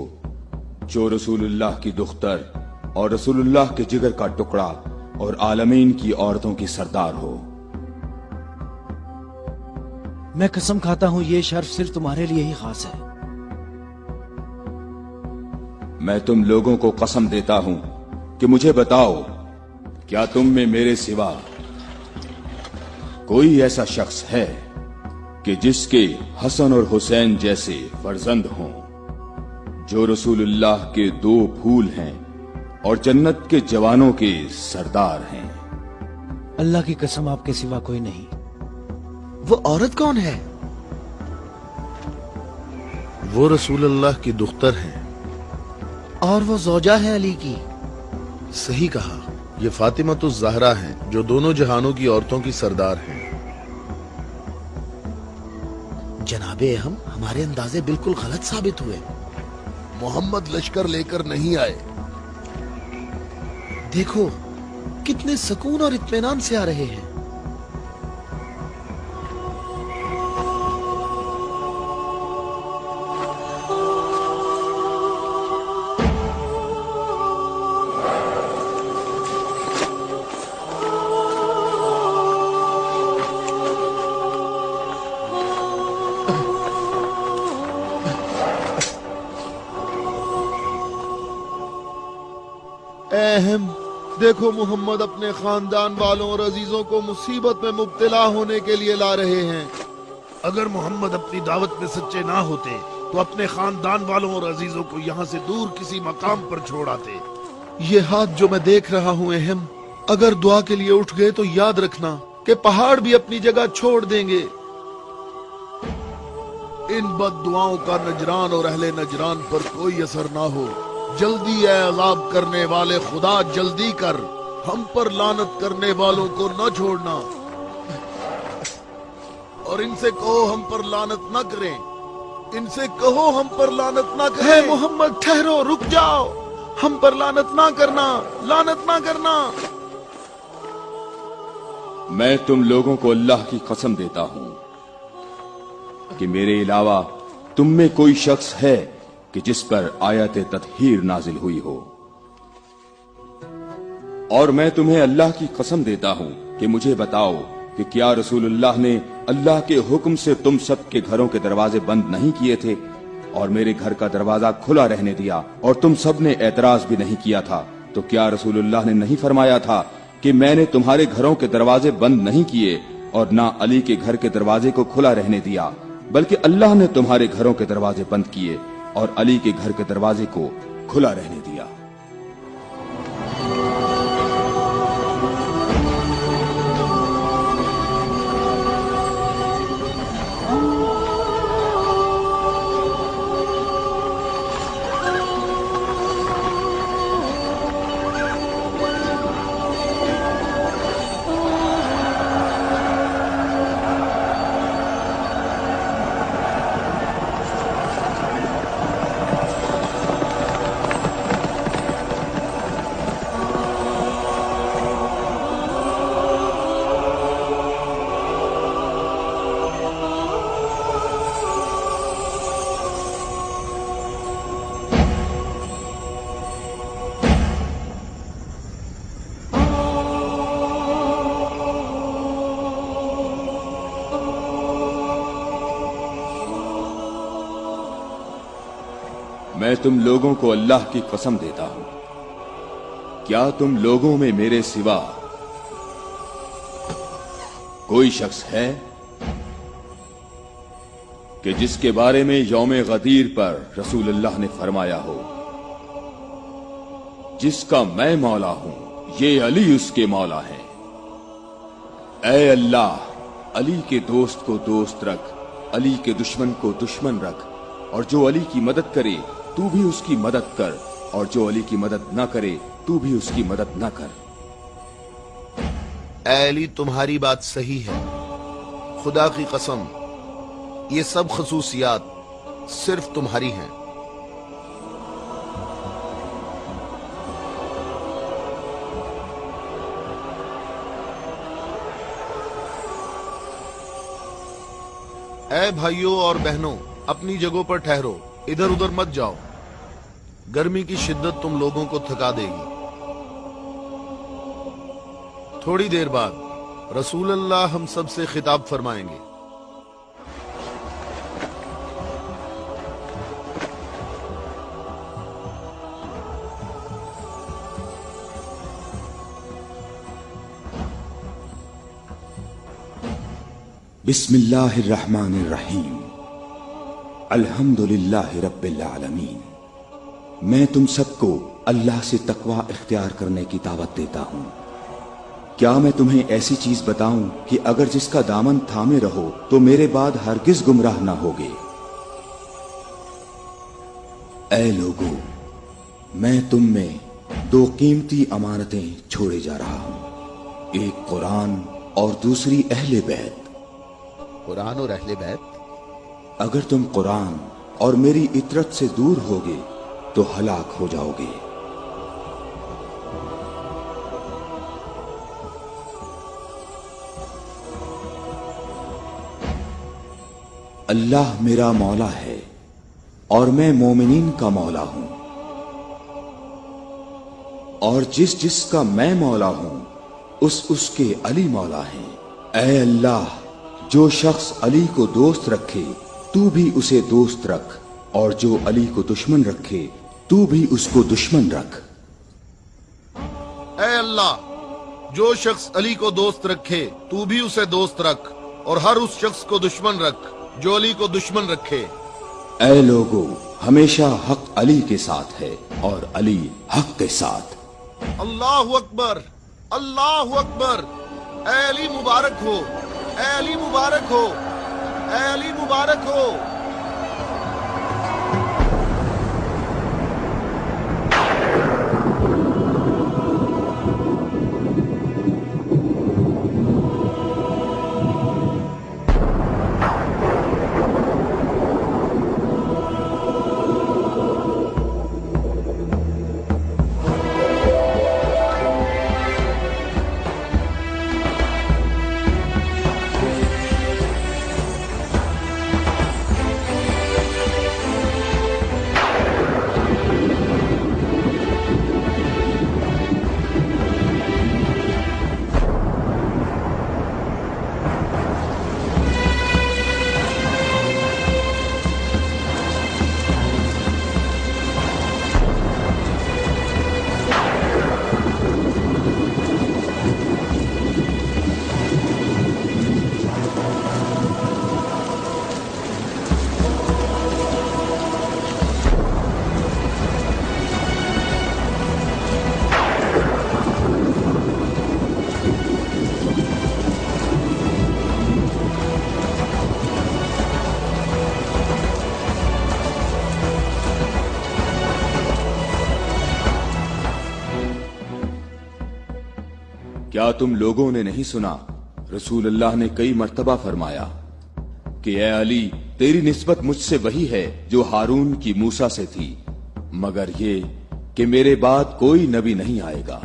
جو رسول اللہ کی دختر اور رسول اللہ کے جگر کا ٹکڑا اور عالمین کی عورتوں کی سردار ہو۔ میں قسم کھاتا ہوں یہ شرف صرف تمہارے لیے ہی خاص ہے۔ میں تم لوگوں کو قسم دیتا ہوں کہ مجھے بتاؤ، کیا تم میں میرے سوا کوئی ایسا شخص ہے کہ جس کے حسن اور حسین جیسے فرزند ہوں، جو رسول اللہ کے دو پھول ہیں اور جنت کے جوانوں کے سردار ہیں؟ اللہ کی قسم آپ کے سوا کوئی نہیں۔ وہ عورت کون ہے؟ وہ رسول اللہ کی دختر ہیں اور وہ زوجہ ہے علی کی۔ صحیح کہا، یہ فاطمہ الزہرا ہیں جو دونوں جہانوں کی عورتوں کی سردار ہیں۔ جناب اہم، ہمارے اندازے بالکل غلط ثابت ہوئے۔ محمد لشکر لے کر نہیں آئے۔ دیکھو کتنے سکون اور اطمینان سے آ رہے ہیں۔ اہم، دیکھو محمد اپنے خاندان والوں اور عزیزوں کو مصیبت میں مبتلا ہونے کے لیے لا رہے ہیں۔ اگر محمد اپنی دعوت میں سچے نہ ہوتے تو اپنے خاندان والوں اور عزیزوں کو یہاں سے دور کسی مقام پر چھوڑ آتے۔ یہ ہاتھ جو میں دیکھ رہا ہوں اہم، اگر دعا کے لیے اٹھ گئے تو یاد رکھنا کہ پہاڑ بھی اپنی جگہ چھوڑ دیں گے۔ ان بد دعاؤں کا نجران اور اہل نجران پر کوئی اثر نہ ہو۔ جلدی اے عذاب کرنے والے خدا، جلدی کر، ہم پر لعنت کرنے والوں کو نہ چھوڑنا، اور ان سے کہو ہم پر لعنت نہ کریں، ان سے کہو ہم پر لعنت نہ کریں۔ اے محمد ٹھہرو، رک جاؤ، ہم پر لعنت نہ کرنا، لعنت نہ کرنا۔ میں تم لوگوں کو اللہ کی قسم دیتا ہوں کہ میرے علاوہ تم میں کوئی شخص ہے کہ جس پر آیت تطہیر نازل ہوئی ہو، اور میں تمہیں اللہ کی قسم دیتا ہوں کہ مجھے بتاؤ کہ کیا رسول اللہ نے اللہ کے حکم سے تم سب کے گھروں کے دروازے بند نہیں کیے تھے اور میرے گھر کا دروازہ کھلا رہنے دیا، اور تم سب نے اعتراض بھی نہیں کیا تھا؟ تو کیا رسول اللہ نے نہیں فرمایا تھا کہ میں نے تمہارے گھروں کے دروازے بند نہیں کیے اور نہ علی کے گھر کے دروازے کو کھلا رہنے دیا، بلکہ اللہ نے تمہارے گھروں کے دروازے بند کیے اور علی کے گھر کے دروازے کو کھلا رہنے دیا؟ मैं तुम लोगों को अल्लाह की कसम देता हूं, क्या तुम लोगों में मेरे सिवा कोई शख्स है कि जिसके बारे में यौम गदीर पर रसूलुल्लाह ने फरमाया हो, जिसका मैं मौला हूं, ये अली उसके मौला है। ऐ अल्लाह, अली के दोस्त को दोस्त रख, अली के दुश्मन को दुश्मन रख, और जो अली की मदद करे तू भी उसकी मदद कर, और जो अली की मदद न करे तू भी उसकी मदद न कर। ऐ अली, तुम्हारी बात सही है, खुदा की कसम ये सब खसूसियात सिर्फ तुम्हारी हैं। ऐ भाइयों और बहनों, अपनी जगहों पर ठहरो, इधर उधर मत जाओ, गर्मी की शिद्दत तुम लोगों को थका देगी। थोड़ी देर बाद रसूलुल्लाह हम सब से खिताब फरमाएंगे। बिस्मिल्लाहिर्रहमानिर्रहीम, अल्हम्दुलिल्लाहि रब्बिल आलमीन। मैं तुम सबको अल्लाह से तकवा इख्तियार करने की दावत देता हूं। क्या मैं तुम्हें ऐसी चीज बताऊं कि अगर जिसका दामन थामे रहो तो मेरे बाद हरगिज गुमराह ना होगे। ऐ लोगों, मैं तुम में दो कीमती अमानतें छोड़े जा रहा हूं, एक कुरान और दूसरी अहले बैत। कुरान और अहले बैत? अगर तुम कुरान और मेरी इतरत से दूर होगे तो हलाक हो जाओगे। अल्लाह मेरा मौला है और मैं मोमिनीन का मौला हूं, और जिसका मैं मौला हूं उसके अली मौला हैं। ऐ अल्लाह, जो शख्स अली को दोस्त रखे तू भी उसे दोस्त रख, और जो अली को दुश्मन रखे तू भी उसको दुश्मन रख। ऐ अल्लाह, जो शख्स अली को दोस्त रखे तू भी उसे दोस्त रख, और हर उस शख्स को दुश्मन रख जो अली को दुश्मन रखे। ऐ लोगों, हमेशा हक अली के साथ है और अली हक के साथ। अल्लाहु अकबर, अल्लाहु अकबर। ऐ अली मुबारक हो, ऐ अली मुबारक हो, ऐ अली मुबारक हो। क्या तुम लोगों ने नहीं सुना, रसूलुल्लाह ने कई मर्तबा फरमाया कि ऐ अली, तेरी निस्बत मुझसे वही है जो हारून की मूसा से थी, मगर ये कि मेरे बाद कोई नबी नहीं आएगा।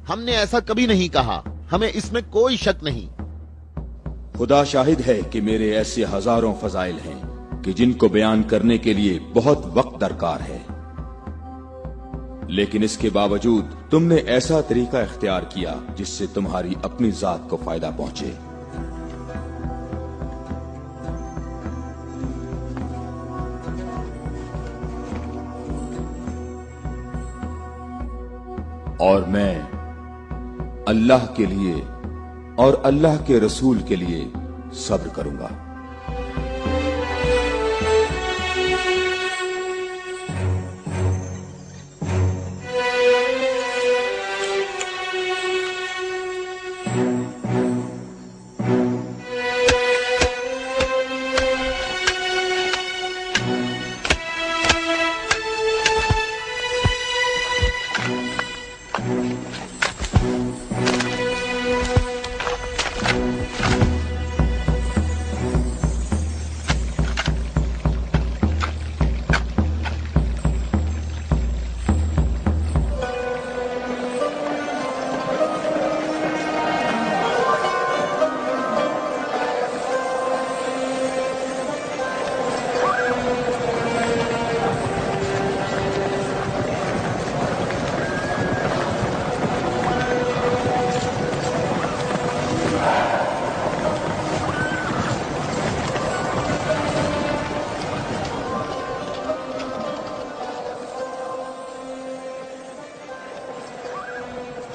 हमने ऐसा कभी नहीं कहा, हमें इसमें कोई शक नहीं। खुदा शाहिद है कि मेरे ऐसे हजारों फजाइल हैं कि जिनको बयान करने के लिए बहुत वक्त दरकार है, लेकिन इसके बावजूद तुमने ऐसा तरीका इख्तियार किया जिससे तुम्हारी अपनी जात को फायदा पहुंचे। और मैं अल्लाह के लिए और अल्लाह के रसूल के लिए सब्र करूंगा।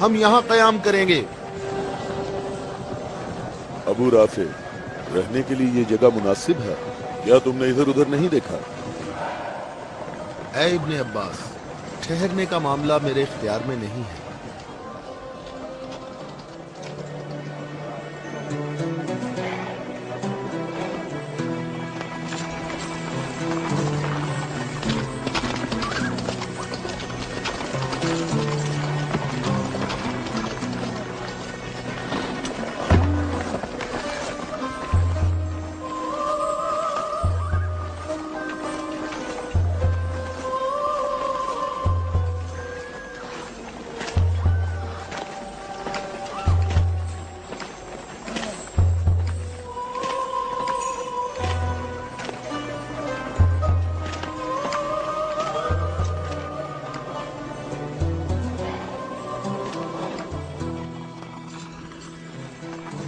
हम यहाँ कयाम करेंगे। अबू राफे, रहने के लिए ये जगह मुनासिब है? क्या तुमने इधर उधर नहीं देखा? ऐ इब्ने अब्बास, ठहरने का मामला मेरे इख्तियार में नहीं है।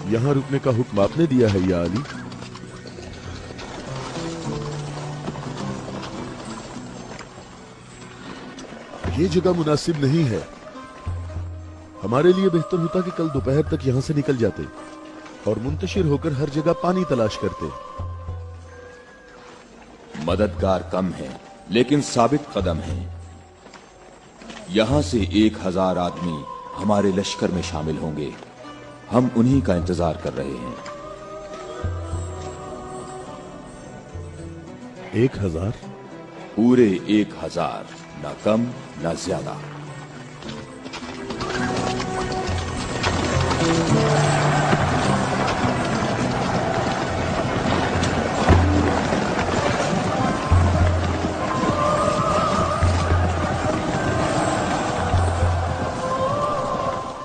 यहाँ रुकने का हुक्म आपने दिया है या अली? ये जगह मुनासिब नहीं है। हमारे लिए बेहतर होता कि कल दोपहर तक यहाँ से निकल जाते और मुंतशिर होकर हर जगह पानी तलाश करते। मददगार कम है लेकिन साबित कदम है। यहां से 1000 आदमी हमारे लश्कर में शामिल होंगे। हम उन्हीं का इंतजार कर रहे हैं। 1000? पूरे 1000, ना कम ना ज्यादा।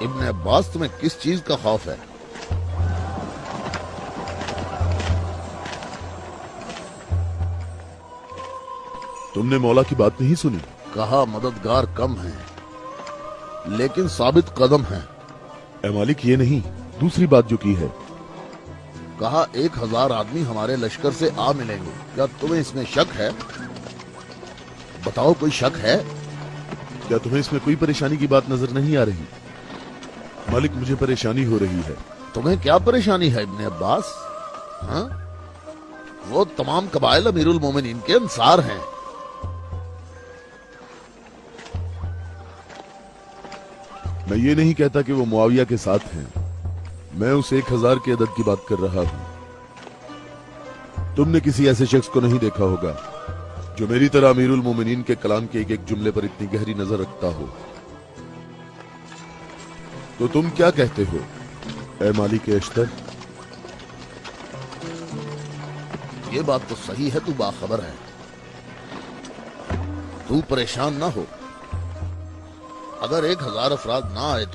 इब्ने अब्बास, तुम्हें किस चीज का खौफ है? तुमने मौला की बात नहीं सुनी? कहा मददगार कम है लेकिन साबित कदम है। ए मालिक, ये नहीं, दूसरी बात जो की है। कहा 1000 आदमी हमारे लश्कर से आ मिलेंगे। क्या तुम्हें इसमें शक है? बताओ, कोई शक है? क्या तुम्हें इसमें कोई परेशानी की बात नजर नहीं आ रही? मालिक, मुझे परेशानी हो रही है। तुम्हें क्या परेशानी है इब्ने अब्बास? हाँ? वो तमाम कबाइल अमीरुल मोमिनीन के अंसार हैं। मैं ये नहीं कहता कि वो मुआविया के साथ हैं। मैं उस 1000 के अदद की बात कर रहा हूं। तुमने किसी ऐसे शख्स को नहीं देखा होगा जो मेरी तरह अमीरुल मोमिनीन के कलाम के एक एक जुमले पर इतनी गहरी नजर रखता हो। तो तुम क्या कहते हो ए मालिक अश्तर? ये बात तो सही है, तू बाखबर है। तू परेशान ना हो। अगर 1000 अफराद ना आए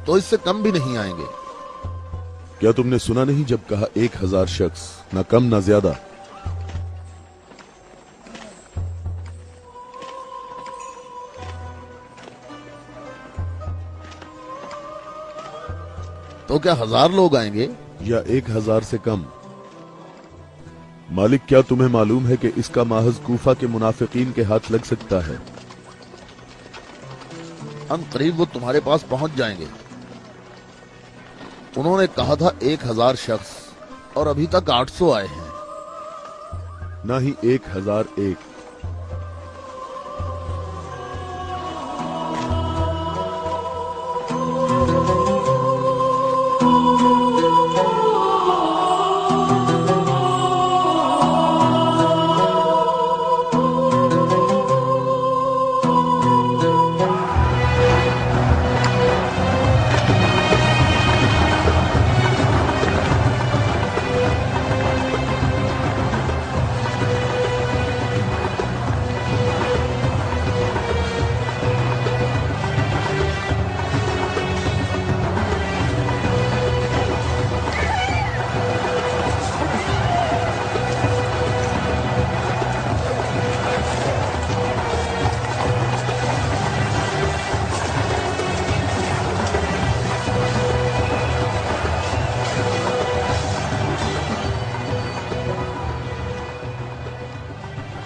तो इससे कम भी नहीं आएंगे। क्या तुमने सुना नहीं जब कहा 1000 शख्स, ना कम ना ज्यादा? तो क्या 1000 लोग आएंगे या 1000 से कम? मालिक, क्या तुम्हें मालूम है कि इसका माहज कूफा के मुनाफिकीन के हाथ लग सकता है? अन करीब वो तुम्हारे पास पहुंच जाएंगे। उन्होंने कहा था 1000 शख्स और अभी तक 800 आए हैं। ना ही 1001।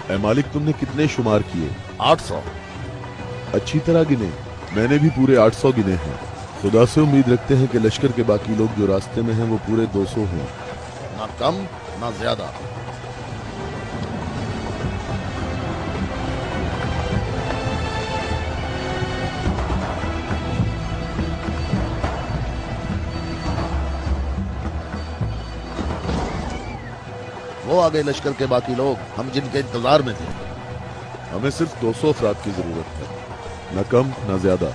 ऐ मालिक, तुमने कितने शुमार किए? 800। अच्छी तरह गिने। मैंने भी पूरे 800 गिने हैं। खुदा से उम्मीद रखते हैं कि लश्कर के बाकी लोग जो रास्ते में हैं वो पूरे 200 हों। ना कम ना ज्यादा। वो आ गए लश्कर के बाकी लोग, हम जिनके इंतजार में थे। हमें सिर्फ 200 अफराद की जरूरत है, न कम न ज्यादा।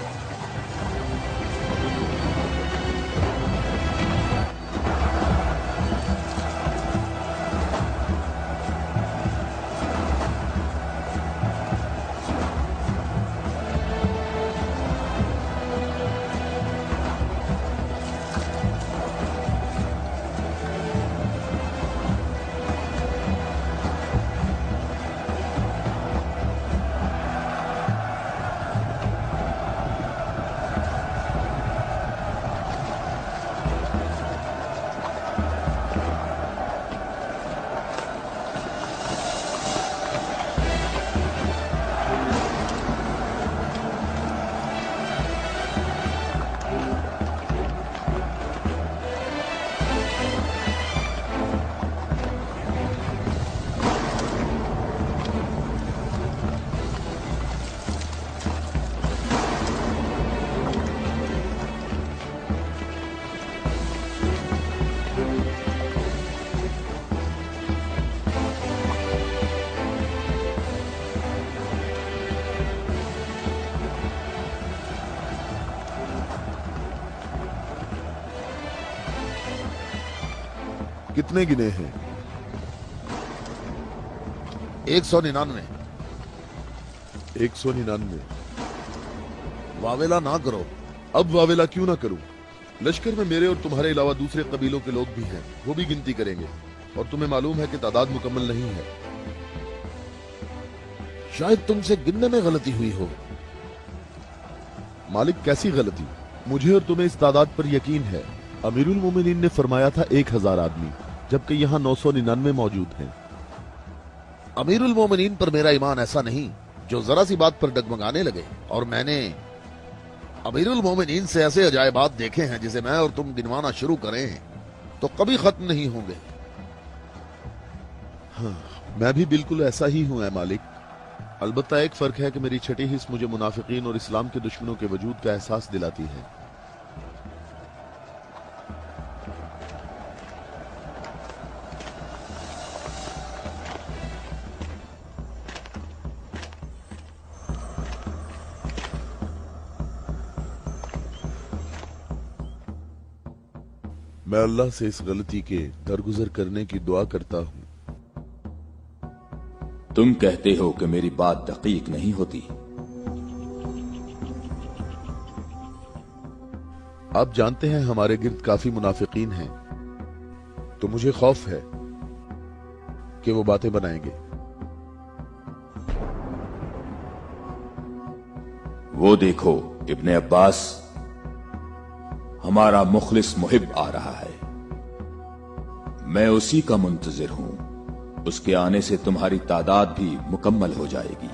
कितने गिने हैं? 199। 199। वावेला ना करो। अब वावेला क्यों ना करूं? लश्कर में मेरे और तुम्हारे अलावा दूसरे कबीलों के लोग भी हैं, वो भी गिनती करेंगे। और तुम्हें मालूम है कि तादाद मुकम्मल नहीं है। शायद तुमसे गिनने में गलती हुई हो। मालिक, कैसी गलती? मुझे और तुम्हें इस तादाद पर यकीन है। अमीरुल मोमिनीन ने फरमाया था 1000 आदमी, जबकि यहाँ 999 मौजूद हैं। अमीरुल मोमिनीन पर मेरा ईमान ऐसा नहीं जो जरा सी बात पर डगमगाने लगे। और मैंने अमीरुल मोमिनीन से ऐसे अजायबात देखे हैं जिसे मैं और तुम गिनवाना शुरू करें तो कभी खत्म नहीं होंगे। हाँ, मैं भी बिल्कुल ऐसा ही हूं ऐ मालिक। अलबत्ता एक फर्क है कि मेरी छठी हिस्स मुझे मुनाफिकीन और इस्लाम के दुश्मनों के वजूद का एहसास दिलाती है। मैं अल्लाह से इस गलती के दरगुजर करने की दुआ करता हूं। तुम कहते हो कि मेरी बात दकीक नहीं होती। आप जानते हैं हमारे गिर्द काफी मुनाफिकीन हैं, तो मुझे खौफ है कि वो बातें बनाएंगे। वो देखो, इब्ने अब्बास, हमारा मुखलिस मुहिब आ रहा है। मैं उसी का मुंतजिर हूं। उसके आने से तुम्हारी तादाद भी मुकम्मल हो जाएगी।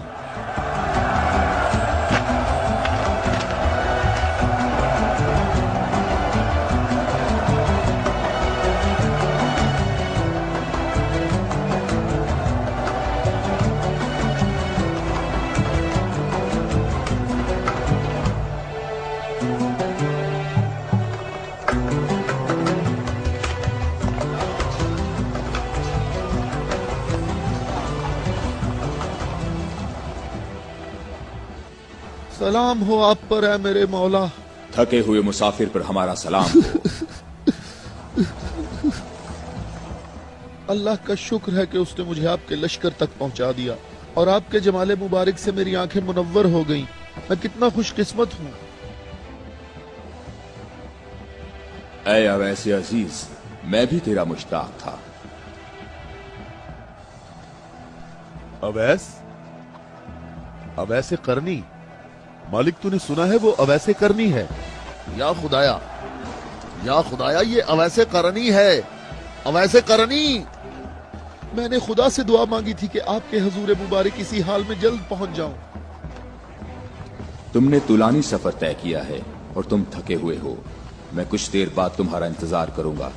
सलाम हो आप पर है मेरे मौला। थके हुए मुसाफिर पर हमारा सलाम हो। अल्लाह का शुक्र है कि उसने मुझे आपके लश्कर तक पहुंचा दिया और आपके जमाले मुबारक से मेरी आंखें मुनव्वर हो गईं। मैं कितना खुशकिस्मत हूं। ऐ अवैसे अजीज, मैं भी तेरा मुश्ताक था। अवैस? अवैसे करनी? मालिक तूने सुना है वो अवैसे करनी है? या खुदाया ये अवैसे करनी है, अवैसे करनी। मैंने खुदा से दुआ मांगी थी कि आपके हजूर मुबारक इसी हाल में जल्द पहुंच जाऊं। तुमने तुलानी सफर तय किया है और तुम थके हुए हो। मैं कुछ देर बाद तुम्हारा इंतजार करूंगा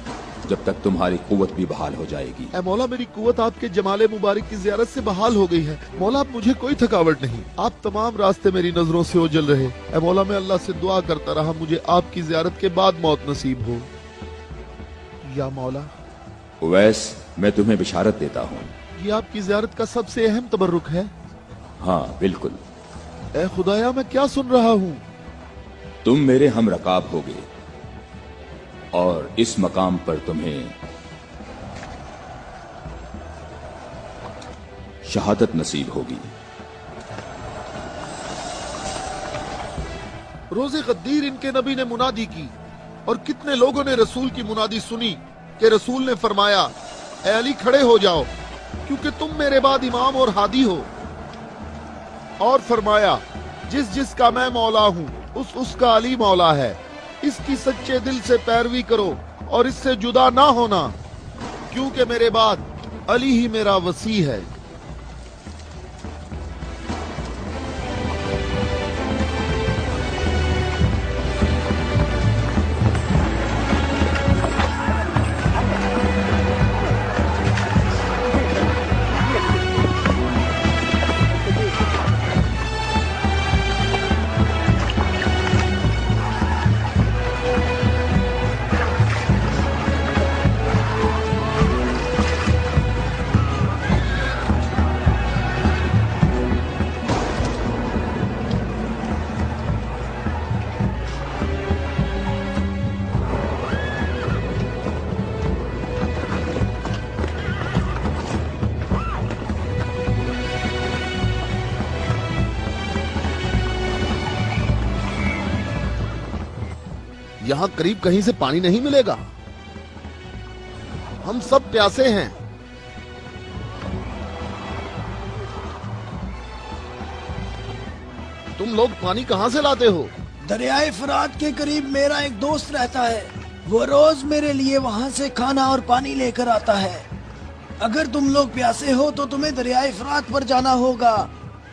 जब तक तुम्हारी कुव्वत भी बहाल हो जाएगी। ऐ मौला, मेरी कुव्वत आपके जमाले मुबारक की ज़ियारत से बहाल हो गई है। मौला, अब मुझे कोई थकावट नहीं। आप तमाम रास्ते मेरी नजरों से ओझल रहे। ऐ मौला, मैं अल्लाह से दुआ करता रहा मुझे आपकी ज़ियारत के बाद मौत नसीब हो। या मौला, उवैस, मैं तुम्हें बिशारत देता हूँ। ये आपकी ज़ियारत का सबसे अहम तबर्रुक है। हाँ बिल्कुल। ऐ खुदाया, मैं क्या सुन रहा हूँ? तुम मेरे हम रकाब होगे और इस मकाम पर तुम्हें शहादत नसीब होगी। रोज़े गद्दीर इनके नबी ने मुनादी की और कितने लोगों ने रसूल की मुनादी सुनी कि रसूल ने फरमाया, ऐ अली खड़े हो जाओ क्योंकि तुम मेरे बाद इमाम और हादी हो। और फरमाया, जिसका मैं मौला हूँ उसका अली मौला है। इसकी सच्चे दिल से पैरवी करो और इससे जुदा ना होना, क्योंकि मेरे बाद अली ही मेरा वसी है। यहां करीब कहीं से पानी नहीं मिलेगा। हम सब प्यासे हैं। तुम लोग पानी कहां से लाते हो? दरियाए फरात के करीब मेरा एक दोस्त रहता है। वो रोज मेरे लिए वहाँ से खाना और पानी लेकर आता है। अगर तुम लोग प्यासे हो तो तुम्हें दरियाए फरात पर जाना होगा।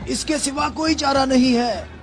इसके सिवा कोई चारा नहीं है।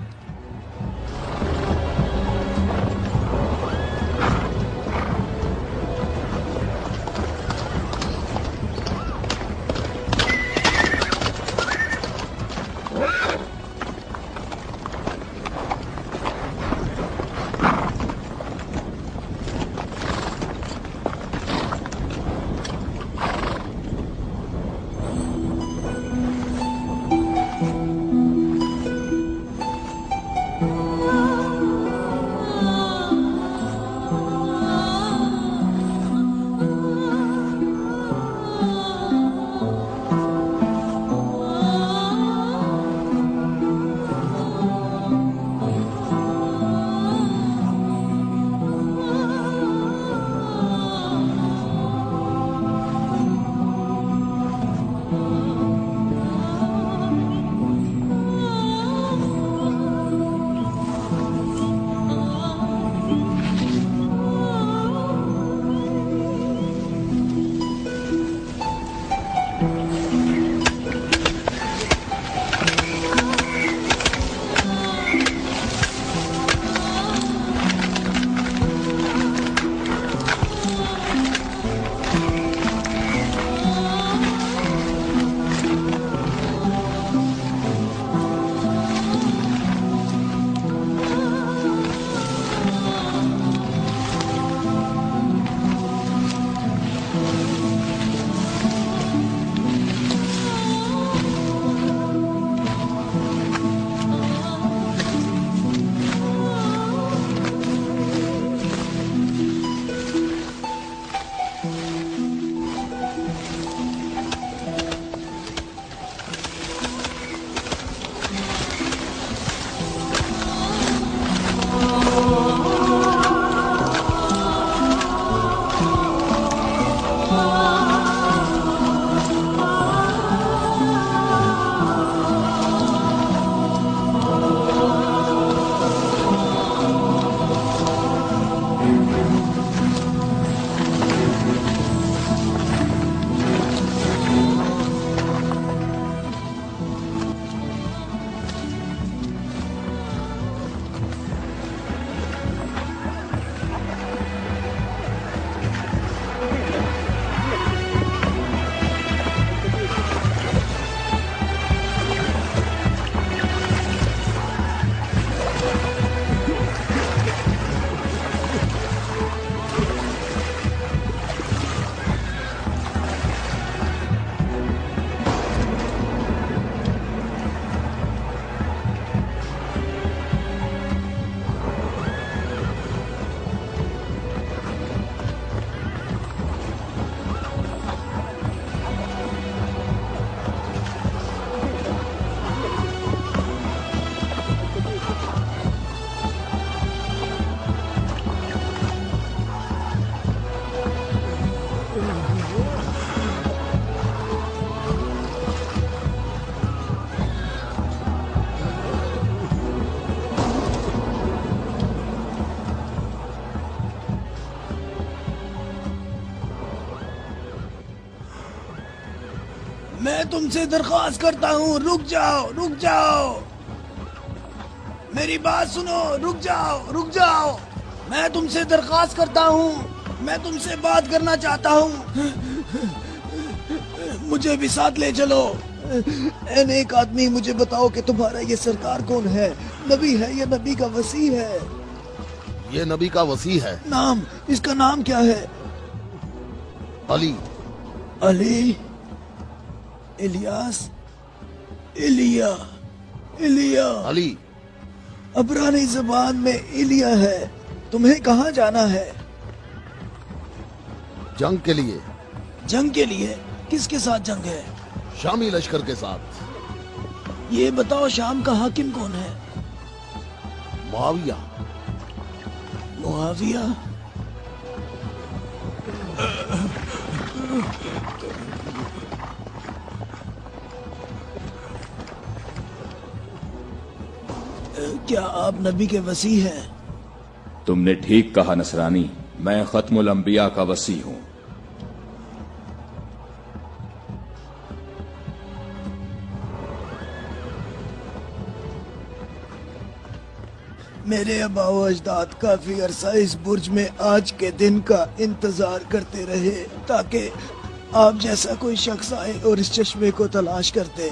میں تم سے درخواست کرتا ہوں، رک جاؤ، رک جاؤ، میری بات سنو، رک جاؤ، رک جاؤ، میں تم سے درخواست کرتا ہوں، میں تم سے بات کرنا چاہتا ہوں، مجھے بھی ساتھ لے چلو۔ اے نیک آدمی، مجھے بتاؤ کہ تمہارا یہ سرکار کون ہے؟ نبی ہے یا نبی کا وصی ہے؟ یہ نبی کا وصی ہے۔ نام، اس کا نام کیا ہے؟ علی۔ علی، الیاس، ایلیا، ایلیا۔ علی۔ عبرانی زبان میں ایلیا ہے۔ تمہیں کہاں جانا ہے؟ جنگ کے لیے۔ جنگ کے لیے؟ کس کے ساتھ جنگ ہے؟ شامی لشکر کے ساتھ۔ یہ بتاؤ شام کا حاکم کون ہے؟ معاویہ۔ معاویہ؟ کیا آپ نبی کے وصی ہیں؟ تم نے ٹھیک کہا نصرانی، میں ختم الانبیاء کا وصی ہوں۔ میرے آبا و اجداد کافی عرصہ اس برج میں آج کے دن کا انتظار کرتے رہے تاکہ آپ جیسا کوئی شخص آئے اور اس چشمے کو تلاش کرتے۔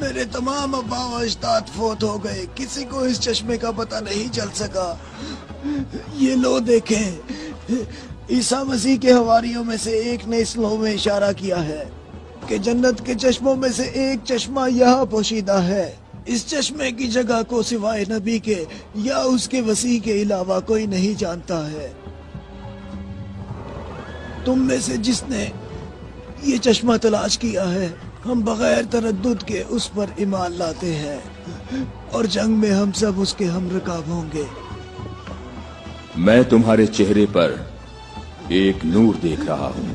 میرے تمام آبا و اجداد فوت ہو گئے، کسی کو اس چشمے کا پتہ نہیں چل سکا۔ یہ لو دیکھیں، عیسیٰ مسیح کے حواریوں میں سے ایک نے اس لو میں اشارہ کیا ہے کہ جنت کے چشموں میں سے ایک چشمہ یہاں پوشیدہ ہے۔ اس چشمے کی جگہ کو سوائے نبی کے یا اس کے وصی کے علاوہ کوئی نہیں جانتا ہے۔ تم میں سے جس نے یہ چشمہ تلاش کیا ہے، ہم بغیر تردد کے اس پر ایمان لاتے ہیں اور جنگ میں ہم سب اس کے ہم رکاب ہوں گے۔ میں تمہارے چہرے پر ایک نور دیکھ رہا ہوں،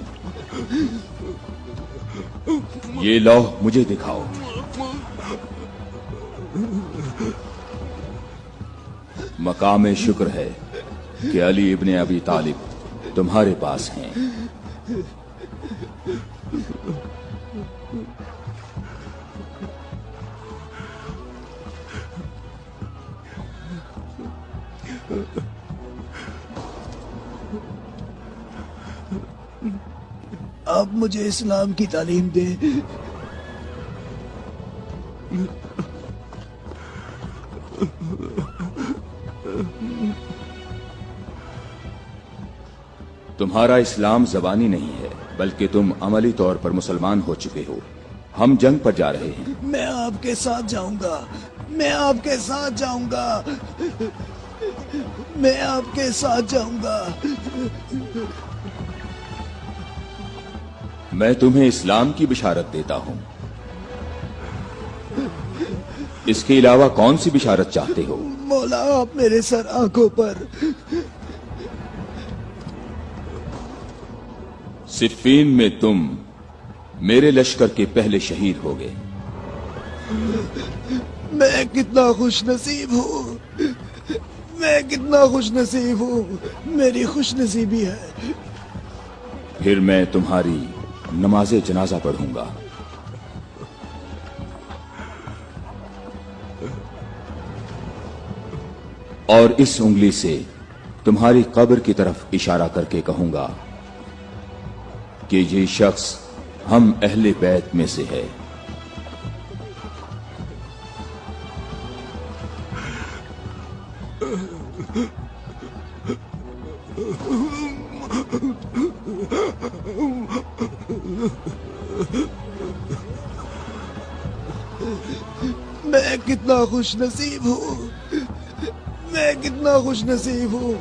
یہ لوح مجھے دکھاؤ۔ مقام شکر ہے کہ علی ابن ابی طالب تمہارے پاس ہیں۔ آپ مجھے اسلام کی تعلیم دیں۔ تمہارا اسلام زبانی نہیں ہے بلکہ تم عملی طور پر مسلمان ہو چکے ہو۔ ہم جنگ پر جا رہے ہیں۔ میں آپ کے ساتھ جاؤں گا، میں آپ کے ساتھ جاؤں گا، میں آپ کے ساتھ جاؤں گا۔ میں تمہیں اسلام کی بشارت دیتا ہوں، اس کے علاوہ کون سی بشارت چاہتے ہو؟ مولا، آپ میرے سر آنکھوں پر۔ صفین میں تم میرے لشکر کے پہلے شہید ہو گئے۔ میں کتنا خوش نصیب ہوں، میں کتنا خوش نصیب ہوں، میری خوش نصیبی ہے۔ پھر میں تمہاری نماز جنازہ پڑھوں گا۔ اور اس انگلی سے تمہاری قبر کی طرف اشارہ کر کے کہوں گا کہ یہ شخص ہم اہل بیت میں سے ہے۔ میں کتنا خوش نصیب ہوں، میں کتنا خوش نصیب ہوں۔